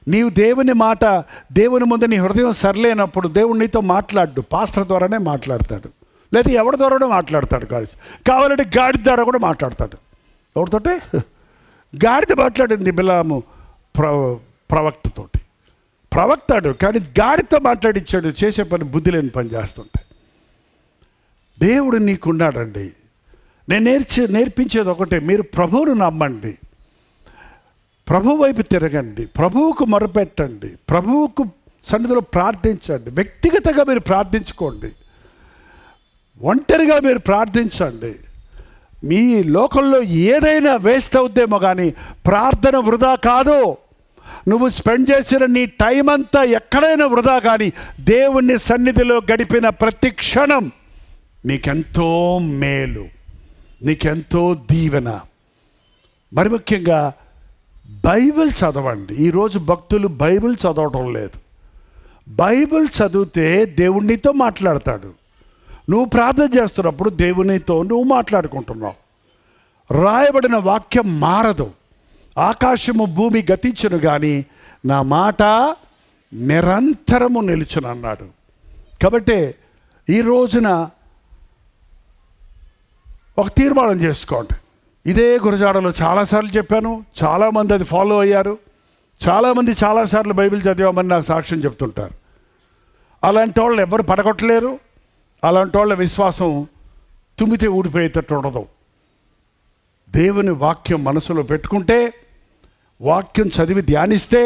నీవు దేవుని మాట, దేవుని ముందు నీ హృదయం సరిలేనప్పుడు దేవుడు నీతో మాట్లాడు, పాస్టర్ ద్వారానే మాట్లాడతాడు, లేదా ఎవరి ద్వారానే మాట్లాడతాడు. కావాలంటే గాడి ద్వారా కూడా మాట్లాడతాడు. ఎవరితోటే? గాడిద మాట్లాడింది బిలాము ప్రవక్తతోటి. ప్రవక్తాడు కానీ గాడితో మాట్లాడించాడు, చేసే పని బుద్ధి లేని పని చేస్తుంటే. దేవుడు నీకున్నాడండి. నేను నేర్పించేది ఒకటే, మీరు ప్రభువును నమ్మండి, ప్రభు వైపు తిరగండి, ప్రభువుకు మొరపెట్టండి, ప్రభువుకు సన్నిధిలో ప్రార్థించండి. వ్యక్తిగతంగా మీరు ప్రార్థించుకోండి, ఒంటరిగా మీరు ప్రార్థించండి. మీ లోకంలో ఏదైనా వేస్ట్ అవుద్దేమో కానీ ప్రార్థన వృధా కాదు. నువ్వు స్పెండ్ చేసిన నీ టైం అంతా ఎక్కడైనా వృధా, కానీ దేవుని సన్నిధిలో గడిపిన ప్రతి క్షణం నీకెంతో మేలు, నీకెంతో దీవెన. మరి ముఖ్యంగా బైబిల్ చదవండి. ఈరోజు భక్తులు బైబిల్ చదవటం లేదు. బైబిల్ చదివితే దేవునితో మాట్లాడతాడు. నువ్వు ప్రార్థన చేస్తున్నప్పుడు దేవునితో నువ్వు మాట్లాడుకుంటున్నావు. రాయబడిన వాక్యం మారదు. ఆకాశము భూమి గతించును కానీ నా మాట నిరంతరము నిలుచును అన్నాడు. కాబట్టి ఈ రోజున ఒక తీర్మానం చేసుకోండి. ఇదే గురజాడలో చాలాసార్లు చెప్పాను, చాలామంది అది ఫాలో అయ్యారు. చాలామంది చాలాసార్లు బైబిల్ చదివామని నాకు సాక్ష్యం చెప్తుంటారు. అలాంటి వాళ్ళు ఎవరు పడగొట్టలేరు. అలాంటి వాళ్ళ విశ్వాసం తుమ్మితే ఊడిపోయేటట్టు ఉండదు. దేవుని వాక్యం మనసులో పెట్టుకుంటే, వాక్యం చదివి ధ్యానిస్తే,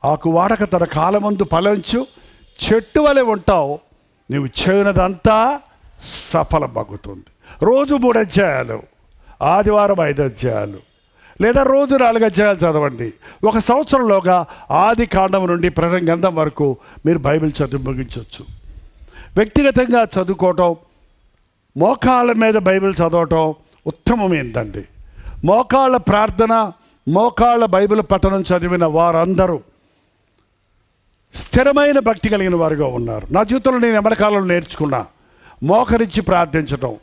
ఆకు వాడక తన కాలమందు ఫలించు చెట్టు వలె ఉంటావు. నువ్వు చేయనదంతా సఫలమగుతుంది. రోజు 3 అధ్యాయాలు, ఆదివారం 5 అధ్యాయాలు, లేదా రోజు 4 అధ్యాయాలు చదవండి. 1 సంవత్సరంలోగా ఆది కాండం నుండి ప్రకటన గ్రంథం వరకు మీరు బైబిల్ చదివి ముగించవచ్చు. వ్యక్తిగతంగా చదువుకోవటం, మోకాళ్ళ మీద బైబిల్ చదవటం ఉత్తమమైందండి. మోకాళ్ళ ప్రార్థన, మోకాళ్ళ బైబిల్ పఠనం చదివిన వారందరూ స్థిరమైన భక్తి కలిగిన వారుగా ఉన్నారు. నా జీవితంలో నేను ఎమరకాలంలో నేర్చుకున్నా మోకరించి ప్రార్థించటం.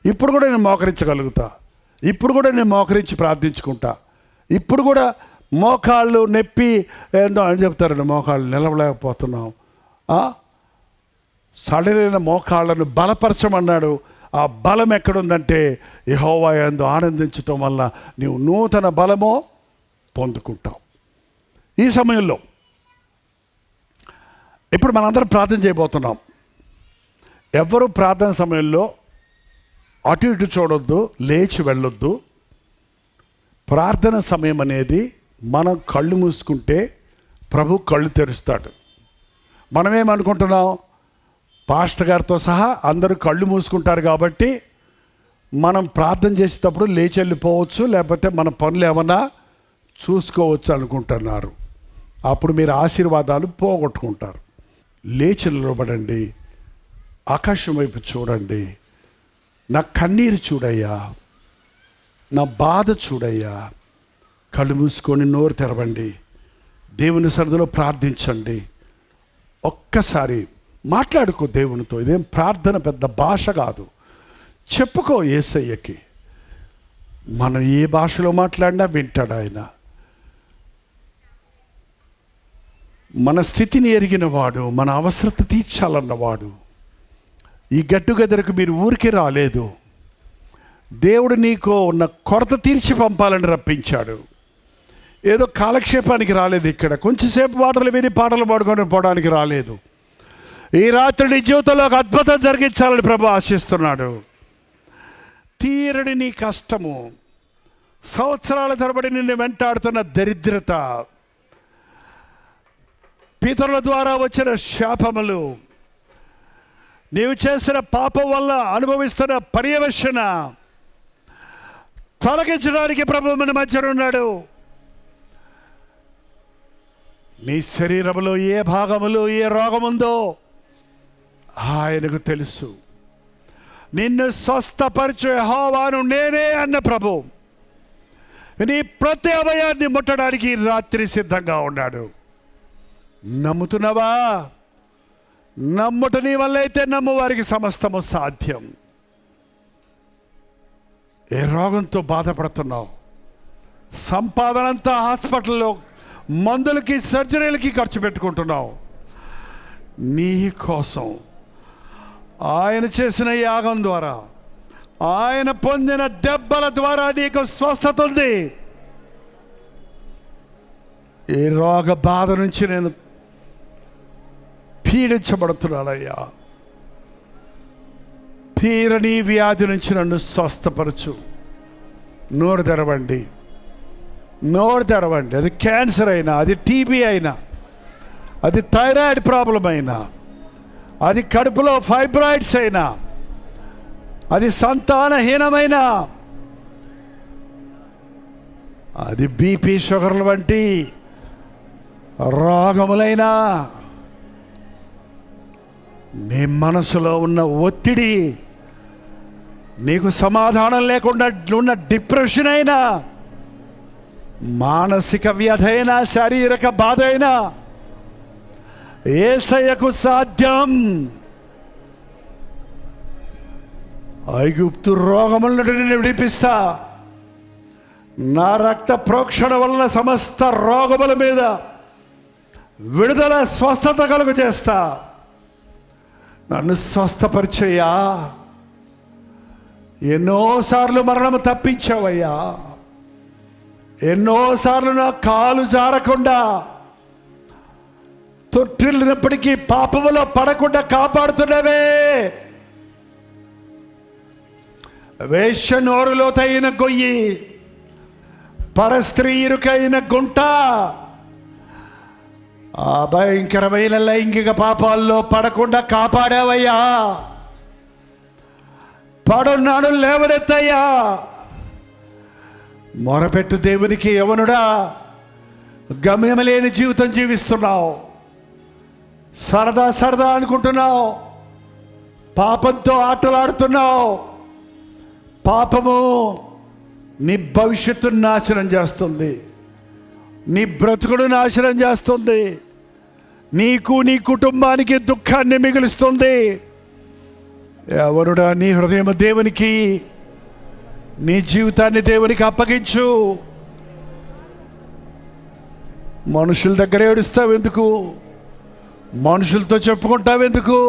ఇప్పుడు కూడా నేను మోకరించగలుగుతా, ఇప్పుడు కూడా నేను మోకరించి ప్రార్థించుకుంటా. ఇప్పుడు కూడా మోకాళ్ళు నొప్పి ఏంటో అని చెప్తారండి, మోకాళ్ళు నిలవలేకపోతున్నాం. సడలైన మోకాళ్ళను బలపరచమన్నాడు. ఆ బలం ఎక్కడుందంటే యెహోవా యందు ఆనందించటం వల్ల నీవు నూతన బలమో పొందుకుంటావు. ఈ సమయంలో ఇప్పుడు మనందరం ప్రార్థన చేయబోతున్నాం. ఎవరు ప్రార్థన సమయంలో అటు ఇటు చూడొద్దు, లేచి వెళ్ళొద్దు. ప్రార్థన సమయం అనేది మనం కళ్ళు మూసుకుంటే ప్రభు కళ్ళు తెరుస్తాడు. మనమేమనుకుంటున్నాం, పాస్టర్ గారితో సహా అందరూ కళ్ళు మూసుకుంటారు కాబట్టి మనం ప్రార్థన చేసేటప్పుడు లేచి వెళ్ళిపోవచ్చు, లేకపోతే మన పనులు ఏమన్నా చూసుకోవచ్చు అనుకుంటున్నారు. అప్పుడు మీరు ఆశీర్వాదాలు పోగొట్టుకుంటారు. లేచి నిలబడండి, ఆకాశం వైపు చూడండి. నా కన్నీరు చూడయ్యా, నా బాధ చూడయ్యా. కళ్ళు మూసుకొని నోరు తెరవండి, దేవుని సన్నిధిలో ప్రార్థించండి. ఒక్కసారి మాట్లాడుకో దేవునితో. ఇదేం ప్రార్థన పెద్ద భాష కాదు. చెప్పుకో యేసయ్యకి. మనం ఏ భాషలో మాట్లాడినా వింటాడు ఆయన. మన స్థితిని ఎరిగినవాడు, మన అవసరత తీర్చాలన్నవాడు. ఈ గట్టుగెదరకు మీరు ఊరికే రాలేదు. దేవుడు నీకు ఉన్న కొరత తీర్చి పంపాలని రప్పించాడు. ఏదో కాలక్షేపానికి రాలేదు. ఇక్కడ కొంచెంసేపు పాటలు విని పాటలు పాడుకొని పోవడానికి రాలేదు. ఈ రాత్రి నీ జీవితంలో ఒక అద్భుతం జరిగించాలని ప్రభు ఆశిస్తున్నాడు. తీరని నీ కష్టము, సంవత్సరాల తరబడి నిన్ను వెంటాడుతున్న దరిద్రత, పితరుల ద్వారా వచ్చిన శాపములు, నీవు చేసిన పాపం వల్ల అనుభవిస్తున్న పర్యవేక్షణ తొలగించడానికి ప్రభు మన మధ్య ఉన్నాడు. నీ శరీరంలో ఏ భాగములో ఏ రోగముందో ఆయనకు తెలుసు. నిన్ను స్వస్థపరచే యెహోవాను నేనే అన్న ప్రభు నీ ప్రతి అవయాన్ని ముట్టడానికి ఈ రాత్రి సిద్ధంగా ఉన్నాడు. నమ్ముతున్నావా? నమ్ముట నీ వల్ల అయితే నమ్ము వారికి సమస్తము సాధ్యం. ఏ రోగంతో బాధపడుతున్నావు? సంపాదనంతా హాస్పిటల్లో మందులకి సర్జరీలకి ఖర్చు పెట్టుకుంటున్నావు. నీ కోసం ఆయన చేసిన యాగం ద్వారా, ఆయన పొందిన దెబ్బల ద్వారా నీకు స్వస్థత ఉంది. ఈ రోగ బాధ నుంచి నేను పీడించబడుతున్నానయ్యా, తీరని వ్యాధి నుంచి నన్ను స్వస్థపరచు. నోరు తెరవండి, నోరు తెరవండి. అది క్యాన్సర్ అయినా, అది టీబీ అయినా, అది థైరాయిడ్ ప్రాబ్లం అయినా, అది కడుపులో ఫైబ్రాయిడ్స్ అయినా, అది సంతానహీనమైన, అది బీపీ షుగర్ల వంటి రోగములైనా, నీ మనసులో ఉన్న ఒత్తిడి, నీకు సమాధానం లేకుండా ఉన్న డిప్రెషన్ అయినా, మానసిక వ్యాధి అయినా, శారీరక బాధ అయినా, యేసయ్యకు సాధ్యం. ఐగుప్తు రోగముల నుండి నేను విడిపిస్తా. నా రక్త ప్రోక్షణ వలన సమస్త రోగముల మీద విడుదల, స్వస్థత కలుగు చేస్తా. నన్ను స్వస్థపరిచయ్యా. ఎన్నోసార్లు మరణము తప్పించావయ్యా. ఎన్నోసార్లు నా కాలు జారకుండా, తొట్టిల్లినప్పటికీ పాపములో పడకుండా కాపాడుతున్నవే. వేశ్య నోరులో తగిన గొయ్యి, పరస్త్రీ ఇరుకైన గుంట, ఆ భయంకరమైన లైంగిక పాపాల్లో పడకుండా కాపాడావయ్యా. పడున్నాడు, లేవనెత్తయ్యా. మొరపెట్టు దేవునికి. యవనుడా, గమ్యం లేని జీవితం జీవిస్తున్నావు. సరదా సరదా అనుకుంటున్నావు. పాపంతో ఆటలాడుతున్నావు. పాపము నీ భవిష్యత్తును నాశనం చేస్తుంది. నీ బ్రతుకుడు నాశనం చేస్తుంది. నీకు, నీ కుటుంబానికి దుఃఖాన్ని మిగులుస్తుంది. ఎవరుడా, నీ హృదయం దేవునికి, నీ జీవితాన్ని దేవునికి అప్పగించు. మనుషుల దగ్గర ఏడుస్తావెందుకు? మనుషులతో చెప్పుకుంటావెందుకు?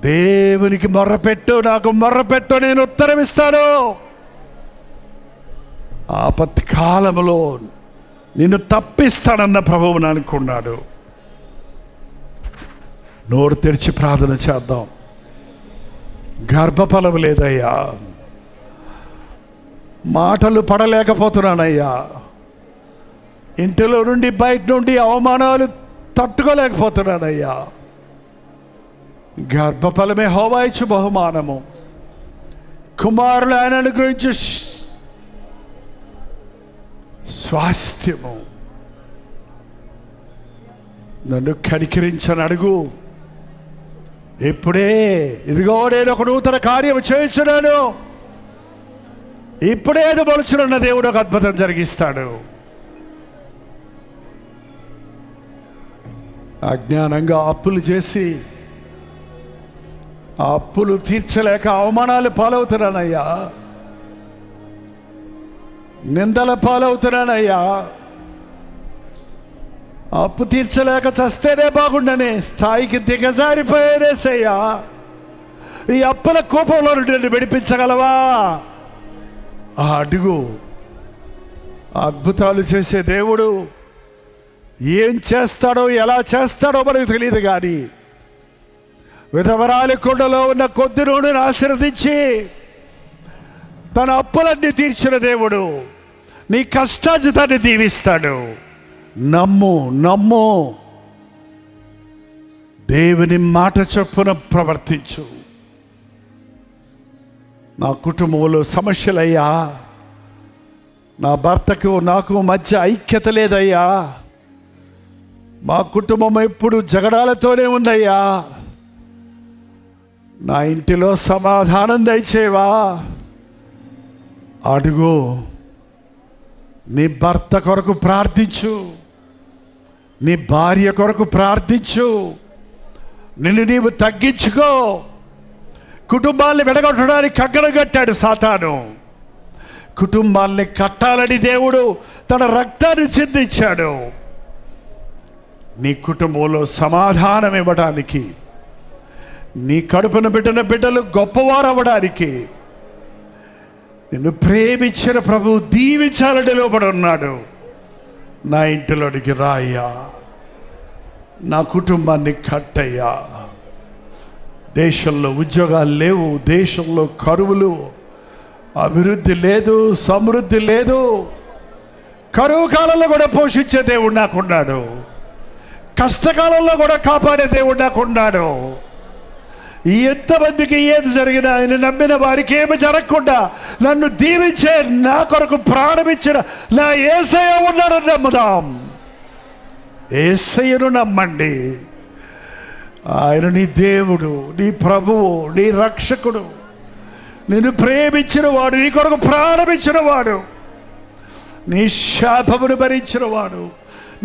దేవునికి మొర్రపెట్టు. నాకు మొర్రపెట్టు, నేను ఉత్తరం ఇస్తాను. ఆపత్తి కాలంలో నిన్ను తప్పిస్తానన్న ప్రభువుని అనుకున్నాడు. నోరు తెరిచి ప్రార్థన చేద్దాం. గర్భఫలం లేదయ్యా, మాటలు పడలేకపోతున్నానయ్యా, ఇంటిలో నుండి బయట నుండి అవమానాలు తట్టుకోలేకపోతున్నానయ్యా. గర్భఫలమే హోవాయిచ్చు బహుమానము. కుమారులు ఆయన అనుగ్రహించు స్వాస్థ్యము. నన్ను కనికరించని అడుగు. ఇప్పుడే, ఇదిగో నేను ఒక నూతన కార్యం చేస్తున్నాను. ఇప్పుడే మొలుచునున్న దేవుడు ఒక అద్భుతం జరిగిస్తాడు. అజ్ఞానంగా అప్పులు చేసి ఆ అప్పులు తీర్చలేక అవమానాలు పాలవుతున్నానయ్యా, నిందల పాలవుతున్నానయ్యా. అప్పు తీర్చలేక చస్తేనే బాగుండనే స్థాయికి దిగజారిపోయేసయ్యా. ఈ అప్పుల కోపంలో నుండి విడిపించగలవా? ఆ అడుగు. అద్భుతాలు చేసే దేవుడు ఏం చేస్తాడో, ఎలా చేస్తాడో మనకు తెలియదు. కానీ విధవరాలి కొండలో ఉన్న కొద్ది నూనెను ఆశీర్వదించి తన అప్పులన్నీ తీర్చిన దేవుడు నీ కష్టాజితాన్ని దీవిస్తాడు. నమ్ము, నమ్ము. దేవుని మాట చొప్పున ప్రవర్తించు. నా కుటుంబంలో సమస్యలయ్యా, నా భర్తకు నాకు మధ్య ఐక్యత లేదయ్యా, మా కుటుంబం ఎప్పుడు జగడాలతోనే ఉందయ్యా, నా ఇంటిలో సమాధానం దయచేవా. అడుగు, నీ భర్త కొరకు ప్రార్థించు, నీ భార్య కొరకు ప్రార్థించు, నిన్ను నీవు తగ్గించుకో. కుటుంబాన్ని విడగొట్టడానికి కంకణం కట్టాడు సాతాను. కుటుంబాన్ని కట్టాలని దేవుడు తన రక్తాన్ని చిందించాడు. నీ కుటుంబంలో సమాధానం ఇవ్వడానికి, నీ కడుపున బిడ్డన బిడ్డలు గొప్పవారు అవ్వడానికి నిన్ను ప్రేమించిన ప్రభువు దీవించాలని లోబడి ఉన్నాడు. నా ఇంటిలోనికి రాయ్యా, నా కుటుంబాన్ని కట్టయ్యా. దేశంలో ఉద్యోగాలు లేవు, దేశంలో కరువులు, అభివృద్ధి లేదు, సమృద్ధి లేదు. కరువు కాలంలో కూడా పోషించే దేవుడు నాకున్నాడు, కష్టకాలంలో కూడా కాపాడే దేవుడు నాకున్నాడు. ఎంతమందికి ఏది జరిగినా ఆయన నమ్మిన వారికి ఏమి జరగకుండా నన్ను దీవించే, నా కొరకు ప్రాణమిచ్చిన నా యేసయ్య ఉన్నాడని నమ్ముదాం. యేసయ్యను నమ్మండి. ఆయన నీ దేవుడు, నీ ప్రభువు, నీ రక్షకుడు, నిన్ను ప్రేమించిన వాడు, నీ కొరకు ప్రాణమిచ్చిన వాడు, నీ శాపమును భరించిన వాడు,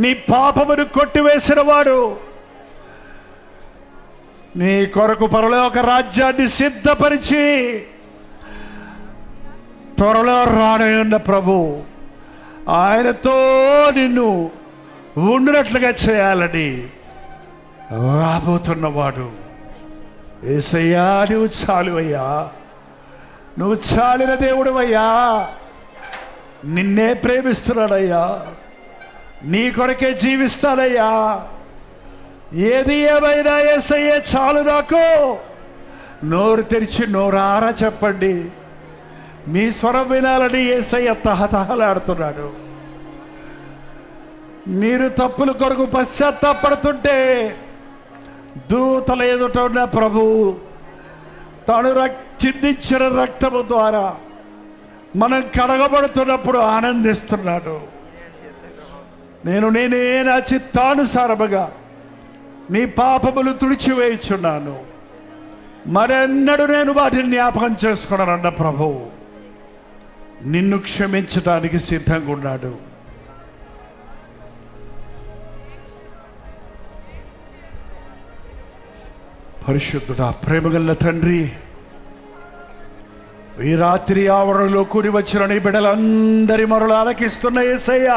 నీ పాపమును కొట్టివేసిన వాడు, నీ కొరకు పరలోక రాజ్యాన్ని సిద్ధపరిచి త్వరలో రానున్న ప్రభు ఆయనతో నిన్ను ఉండినట్లుగా చేయాలని రాబోతున్నవాడు. యేసయ్యా, నువ్వు చాలువయ్యా, నువ్వు చాలిన దేవుడు అయ్యా. నిన్నే ప్రేమిస్తున్నాడయ్యా, నీ కొరకే జీవిస్తాడయ్యా. ఏది ఏమైనా యేసయ్య చాలు నాకు. నోరు తెరిచి నోరారా చెప్పండి. మీ స్వరం వినాలని యేసయ్య తహతహలాడుతున్నాడు. మీరు తప్పుల కొరకు పశ్చాత్తాపడుతుంటే దూతల ఎదుట ఉన్న ప్రభు తాను చిందించిన రక్తము ద్వారా మనం కడగబడుతున్నప్పుడు ఆనందిస్తున్నాడు. నేనే నా చిత్తానుసారముగా నీ పాపములు తుడిచివేయుచున్నాను, మరెన్నడూ నేను వాటిని జ్ఞాపకం చేసుకున్నానన్న ప్రభు నిన్ను క్షమించడానికి సిద్ధంగా ఉన్నాడు. పరిశుద్ధుడా, ప్రేమగల్ల తండ్రి, ఈ రాత్రి ఆవరణలో కూడి వచ్చిన నీ బిడ్డలందరి మొరలు ఆలకిస్తున్న యేసయ్య,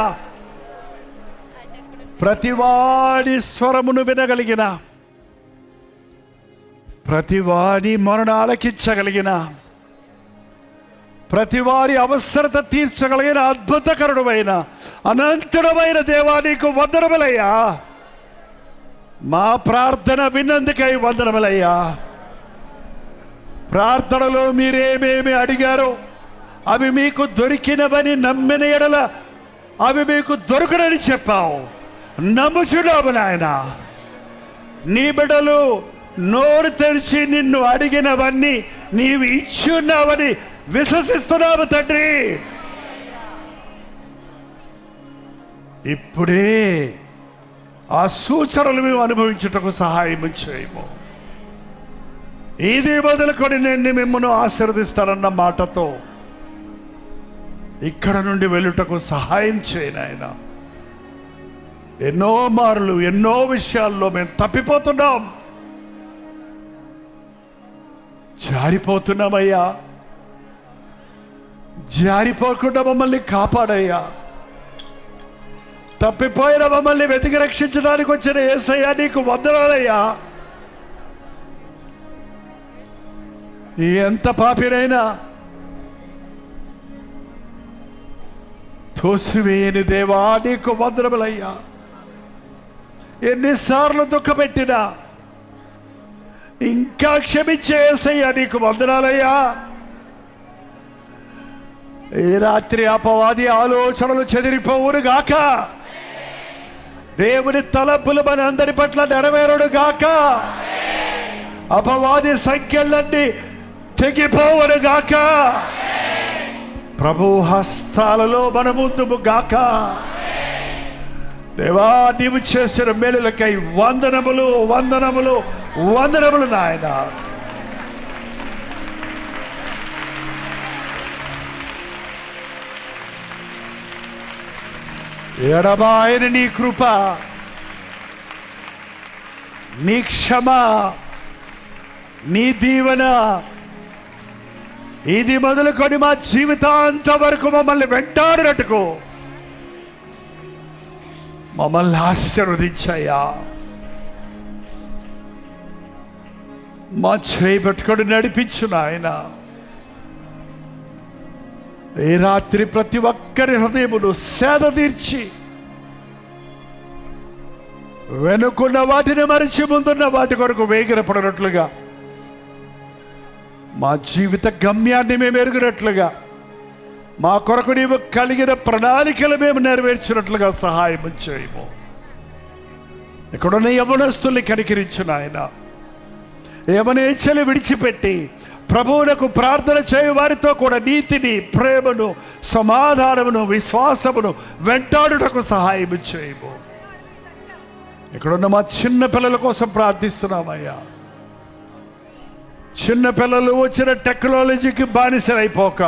ప్రతివాడి స్వరమును వినగలిగిన, ప్రతివాడి మొరను ఆలకించగలిగిన, ప్రతివారి అవసరత తీర్చగలిగిన అద్భుతకరుడమైన అనంతుడమైన దేవా, నీకు వందనములయ్యా. మా ప్రార్థన విన్నందుకై వందనములయ్యా. ప్రార్థనలో మీరేమేమి అడిగారో అవి మీకు దొరికినవని నమ్మిన ఎడల అవి మీకు దొరకనని చెప్పావు. నమ్ముచున్నాము నాయన. నీ బిడ్డలు నోరు తెరిచి నిన్ను అడిగినవన్నీ నీవు ఇచ్చున్నావని విశ్వసిస్తున్నాము తండ్రి. ఇప్పుడే ఆ సూచనలు మేము అనుభవించుటకు సహాయం చేయము. ఇది మొదలుకొని నేను మిమ్మల్ని ఆశీర్వదిస్తానన్న మాటతో ఇక్కడ నుండి వెళ్ళుటకు సహాయం చేయను ఆయన. ఎన్నో మార్లు ఎన్నో విషయాల్లో మేము తప్పిపోతున్నాం, జారిపోతున్నామయ్యా. జారిపోకుండా మమ్మల్ని కాపాడయ్యా. తప్పిపోయిన మమ్మల్ని వెతికి రక్షించడానికి వచ్చిన యేసయ్యా, నీకు వందనాలయ్యా. ఎంత పాపినైనా తోసివేయని దేవా, నీకు వందనములయ్యా. ఎన్నిసార్లు దుఃఖపెట్టినా ఇంకా క్షమించే యేసయ్యా, నీకు వందనాలయ్యా. ఈ రాత్రి అపవాది ఆలోచనలు చెదిరిపోవును గాక. దేవుని తలంపులు మన అందరి పట్ల నెరవేరుడు గాక. అపవాది సంఖ్యలన్నీ తెగిపోవును గాక. ప్రభు హస్తాలలో మన ముందుము గాక. దేవా, నీవు చేసిన మేలులకై వందనములు, వందనములు, వందనములు నాయన. ఎడబాయన నీ కృప, నీ క్షమ, నీ దీవెన ఇది మొదలుకొని మా జీవితాంతం వరకు మమ్మల్ని వెంటాడినట్టుకు మమ్మల్ని ఆశీర్వదించాయా. మా చేయి పట్టుకొని నడిపించు నాయన. ఈ రాత్రి ప్రతి ఒక్కరి హృదయమును సేద తీర్చి, వెనుకున్న వాటిని మరిచి ముందున్న వాటి కొరకు వేగిరపడినట్లుగా, మా జీవిత గమ్యాన్ని మేము ఎరుగునట్లుగా, మా కొరకు నీవు కలిగిన ప్రణాళికలు మేము నెరవేర్చినట్లుగా సహాయం చేయము. ఇక్కడున్న యవనస్తుల్ని కనికరించు నాయన. యవనేచ్ఛలు విడిచిపెట్టి ప్రభువులకు ప్రార్థన చేయు వారితో కూడా నీతిని, ప్రేమను, సమాధానమును, విశ్వాసమును వెంటాడుటకు సహాయం చేయము. ఇక్కడున్న మా చిన్న పిల్లల కోసం ప్రార్థిస్తున్నామయ్యా. చిన్న పిల్లలు వచ్చిన టెక్నాలజీకి బానిసలైపోక,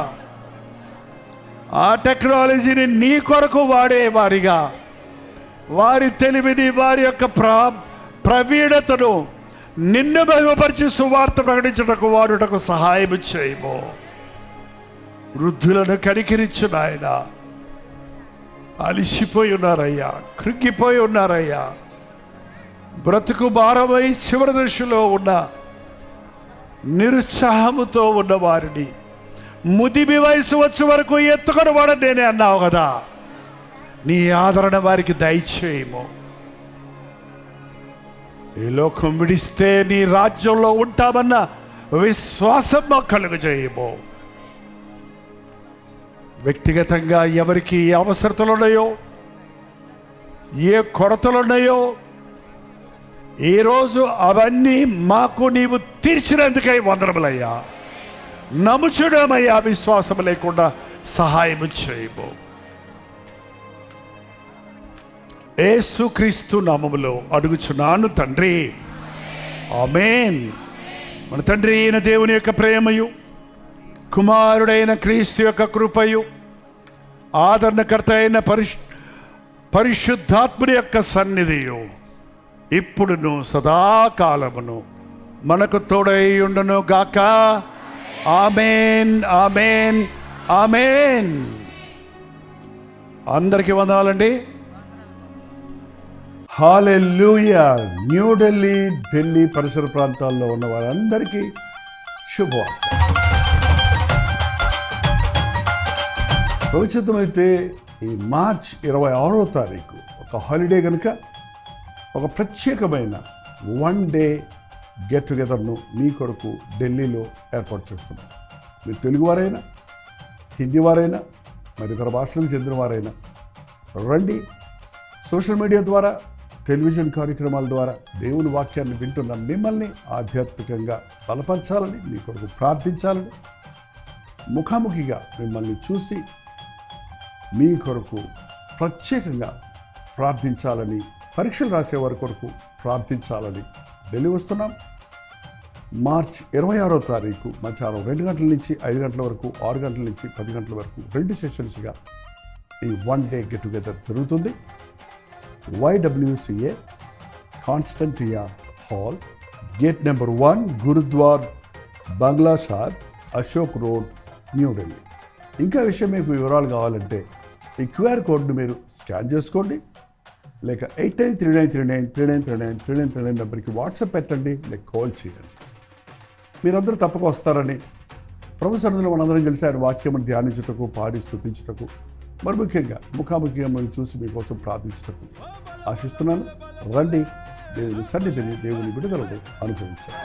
ఆ టెక్నాలజీని నీ కొరకు వాడేవారిగా, వారి తెలివిని, వారి యొక్క ప్రవీణతను నిన్ను మహిమపరిచి సువార్త ప్రకటించుటకు వాడుటకు సహాయం చేయము. వృద్ధులను కనికరించు నాయన. అలిసిపోయి ఉన్నారయ్యా, కృంగిపోయి ఉన్నారయ్యా. బ్రతుకు భారమై చివరి దశలో ఉన్న నిరుత్సాహముతో ఉన్న వారిని ముదిమి వయసు వచ్చే వరకు ఎత్తుకొని వాడని నేనే అన్నావు కదా. నీ ఆదరణ వారికి దయచేయము. ఈ లోకం విడిస్తే నీ రాజ్యంలో ఉంటామన్న విశ్వాసం మాకు కలుగజేయము. వ్యక్తిగతంగా ఎవరికి ఏ అవసరతలు ఉన్నాయో, ఏ కొరతలు ఉన్నాయో, ఈరోజు అవన్నీ మాకు నీవు తీర్చినందుకై వందనములయ్యా. నమ్ముచుడమయ్యా, విశ్వాసం లేకుండా సహాయం చేయము. యేసుక్రీస్తు నామములో అడుగుచున్నాను తండ్రి, ఆమేన్. మన తండ్రి అయిన దేవుని యొక్క ప్రేమయు, కుమారుడైన క్రీస్తు యొక్క కృపయు, ఆదరణకర్త అయిన పరిశుద్ధాత్ముని యొక్క సన్నిధియు ఇప్పుడును సదాకాలమును మనకు తోడై ఉండును గాక. ఆమేన్, ఆమేన్, ఆమేన్. అందరికీ వందనాలండి. హల్లెలూయా. న్యూఢిల్లీ, ఢిల్లీ పరిసర ప్రాంతాల్లో ఉన్న వారందరికీ శుభవార్త. భవిష్యత్తుమైతే ఈ మార్చ్ 26వ తారీఖు ఒక హాలిడే కనుక ఒక ప్రత్యేకమైన 1 డే గెట్ టుగెదర్ను మీ కొరకు ఢిల్లీలో ఏర్పాటు చేస్తున్నాం. మీరు తెలుగు వారైనా, హిందీ వారైనా, మరి ఇతర భాషలకు చెందిన వారైనా రండి. సోషల్ మీడియా ద్వారా, టెలివిజన్ కార్యక్రమాల ద్వారా దేవుని వాక్యాన్ని వింటున్న మిమ్మల్ని ఆధ్యాత్మికంగా బలపరచాలని, మీ కొరకు ప్రార్థించాలని, ముఖాముఖిగా మిమ్మల్ని చూసి మీ కొరకు ప్రత్యేకంగా ప్రార్థించాలని, పరీక్షలు రాసేవారి కొరకు ప్రార్థించాలని ఢిల్లీ వస్తున్నాం. మార్చ్ 26వ తారీఖు మధ్యాహ్నం 2 గంటల నుంచి 5 గంటల వరకు, 6 గంటల నుంచి 10 గంటల వరకు 2 సెషన్స్గా ఈ 1 డే గెట్ టుగెదర్ జరుగుతుంది. YWCA Constantia hall, gate number 1, Gurdwara Bangla Sahib, Ashok road, New Delhi. ఇంకా విషయం మీకు వివరాలు కావాలంటే ఈ QR కోడ్ని మీరు స్కాన్ చేసుకోండి, లేక 893939393939 నెంబర్కి వాట్సాప్ పెట్టండి, లేక కాల్ చేయండి. మీరందరూ తప్పక వస్తారని, ప్రభు సన్నిధిలో మనందరం కలిసి ఆయన వాక్యమును ధ్యానించుటకు, పాడి స్తుతించుటకు, మరి ముఖ్యంగా ముఖాముఖిగా మనం చూసి మీకోసం ప్రార్థించుటకు ఆశిస్తున్నాను. రండి, దేవుని సన్నిధిని, దేవుని విడుదలను అనుభవించాలి.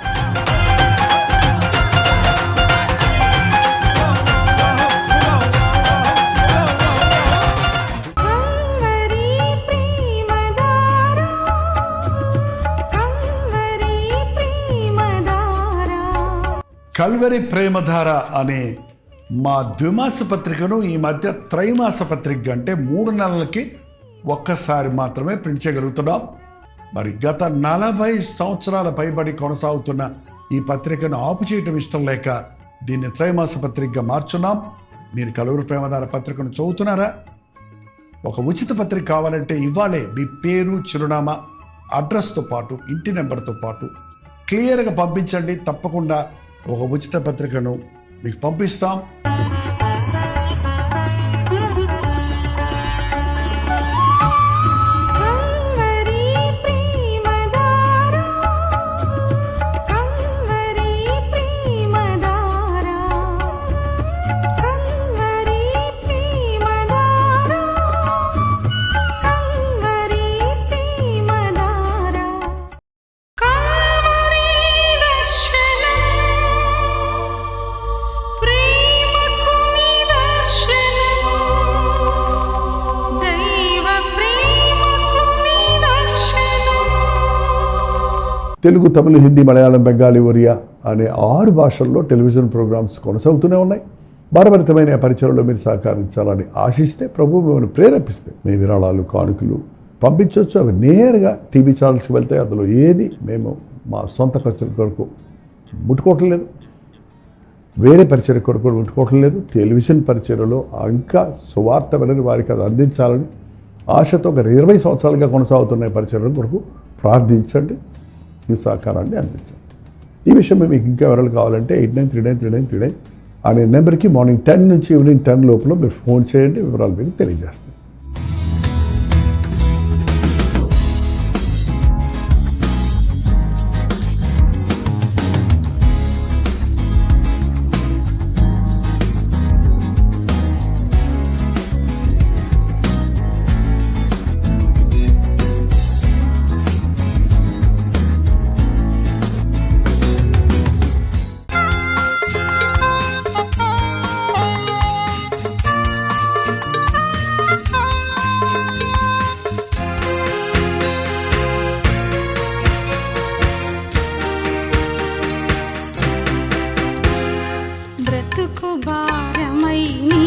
కల్వరి ప్రేమధార అనే మా ద్విమాస పత్రికను ఈ మధ్య త్రైమాస పత్రిక అంటే 3 నెలలకి ఒక్కసారి మాత్రమే ప్రింట్ చేయగలుగుతున్నాం. మరి గత 40 సంవత్సరాల పైబడి కొనసాగుతున్న ఈ పత్రికను ఆపు చేయటం ఇష్టం లేక దీన్ని త్రైమాస పత్రికగా మార్చున్నాం. మీరు కలువురు ప్రేమధార పత్రికను చదువుతున్నారా? ఒక ఉచిత పత్రిక కావాలంటే ఇవ్వాలే మీ పేరు, చిరునామా, అడ్రస్తో పాటు ఇంటి నెంబర్తో పాటు క్లియర్గా పంపించండి. తప్పకుండా ఒక ఉచిత పత్రికను మీకు పంపిస్తాం. తెలుగు, తమిళ, హిందీ, మలయాళం, బెంగాలీ, ఒరియా అనే 6 భాషల్లో టెలివిజన్ ప్రోగ్రామ్స్ కొనసాగుతూనే ఉన్నాయి. భారభరితమైన పరిచయంలో మీరు సహకరించాలని ఆశిస్తే, ప్రభు మిమ్మల్ని ప్రేరేపిస్తే మీ విరాళాలు, కానుకలు పంపించవచ్చు. అవి నేరుగా టీవీ ఛానల్స్కి వెళ్తాయి. అందులో ఏది మేము మా సొంత ఖర్చుల కొరకు ముట్టుకోవట్లేదు, వేరే పరిచయ కొరకు ముట్టుకోవట్లేదు. టెలివిజన్ పరిచయలో ఇంకా సువార్త వినని వారికి అది అందించాలని ఆశతో ఒక 20 సంవత్సరాలుగా కొనసాగుతున్న పరిచయం కొరకు ప్రార్థించండి. మీ సహకారాన్ని అందించండి. ఈ విషయం మీకు ఇంకా వివరాలు కావాలంటే 89393939 అనే నెంబర్కి మార్నింగ్ 10 నుంచి ఈవినింగ్ 10 లోపల మీరు ఫోన్ చేయండి. వివరాలు మీకు తెలియజేస్తాం. బ్రతుకు భారమై నీ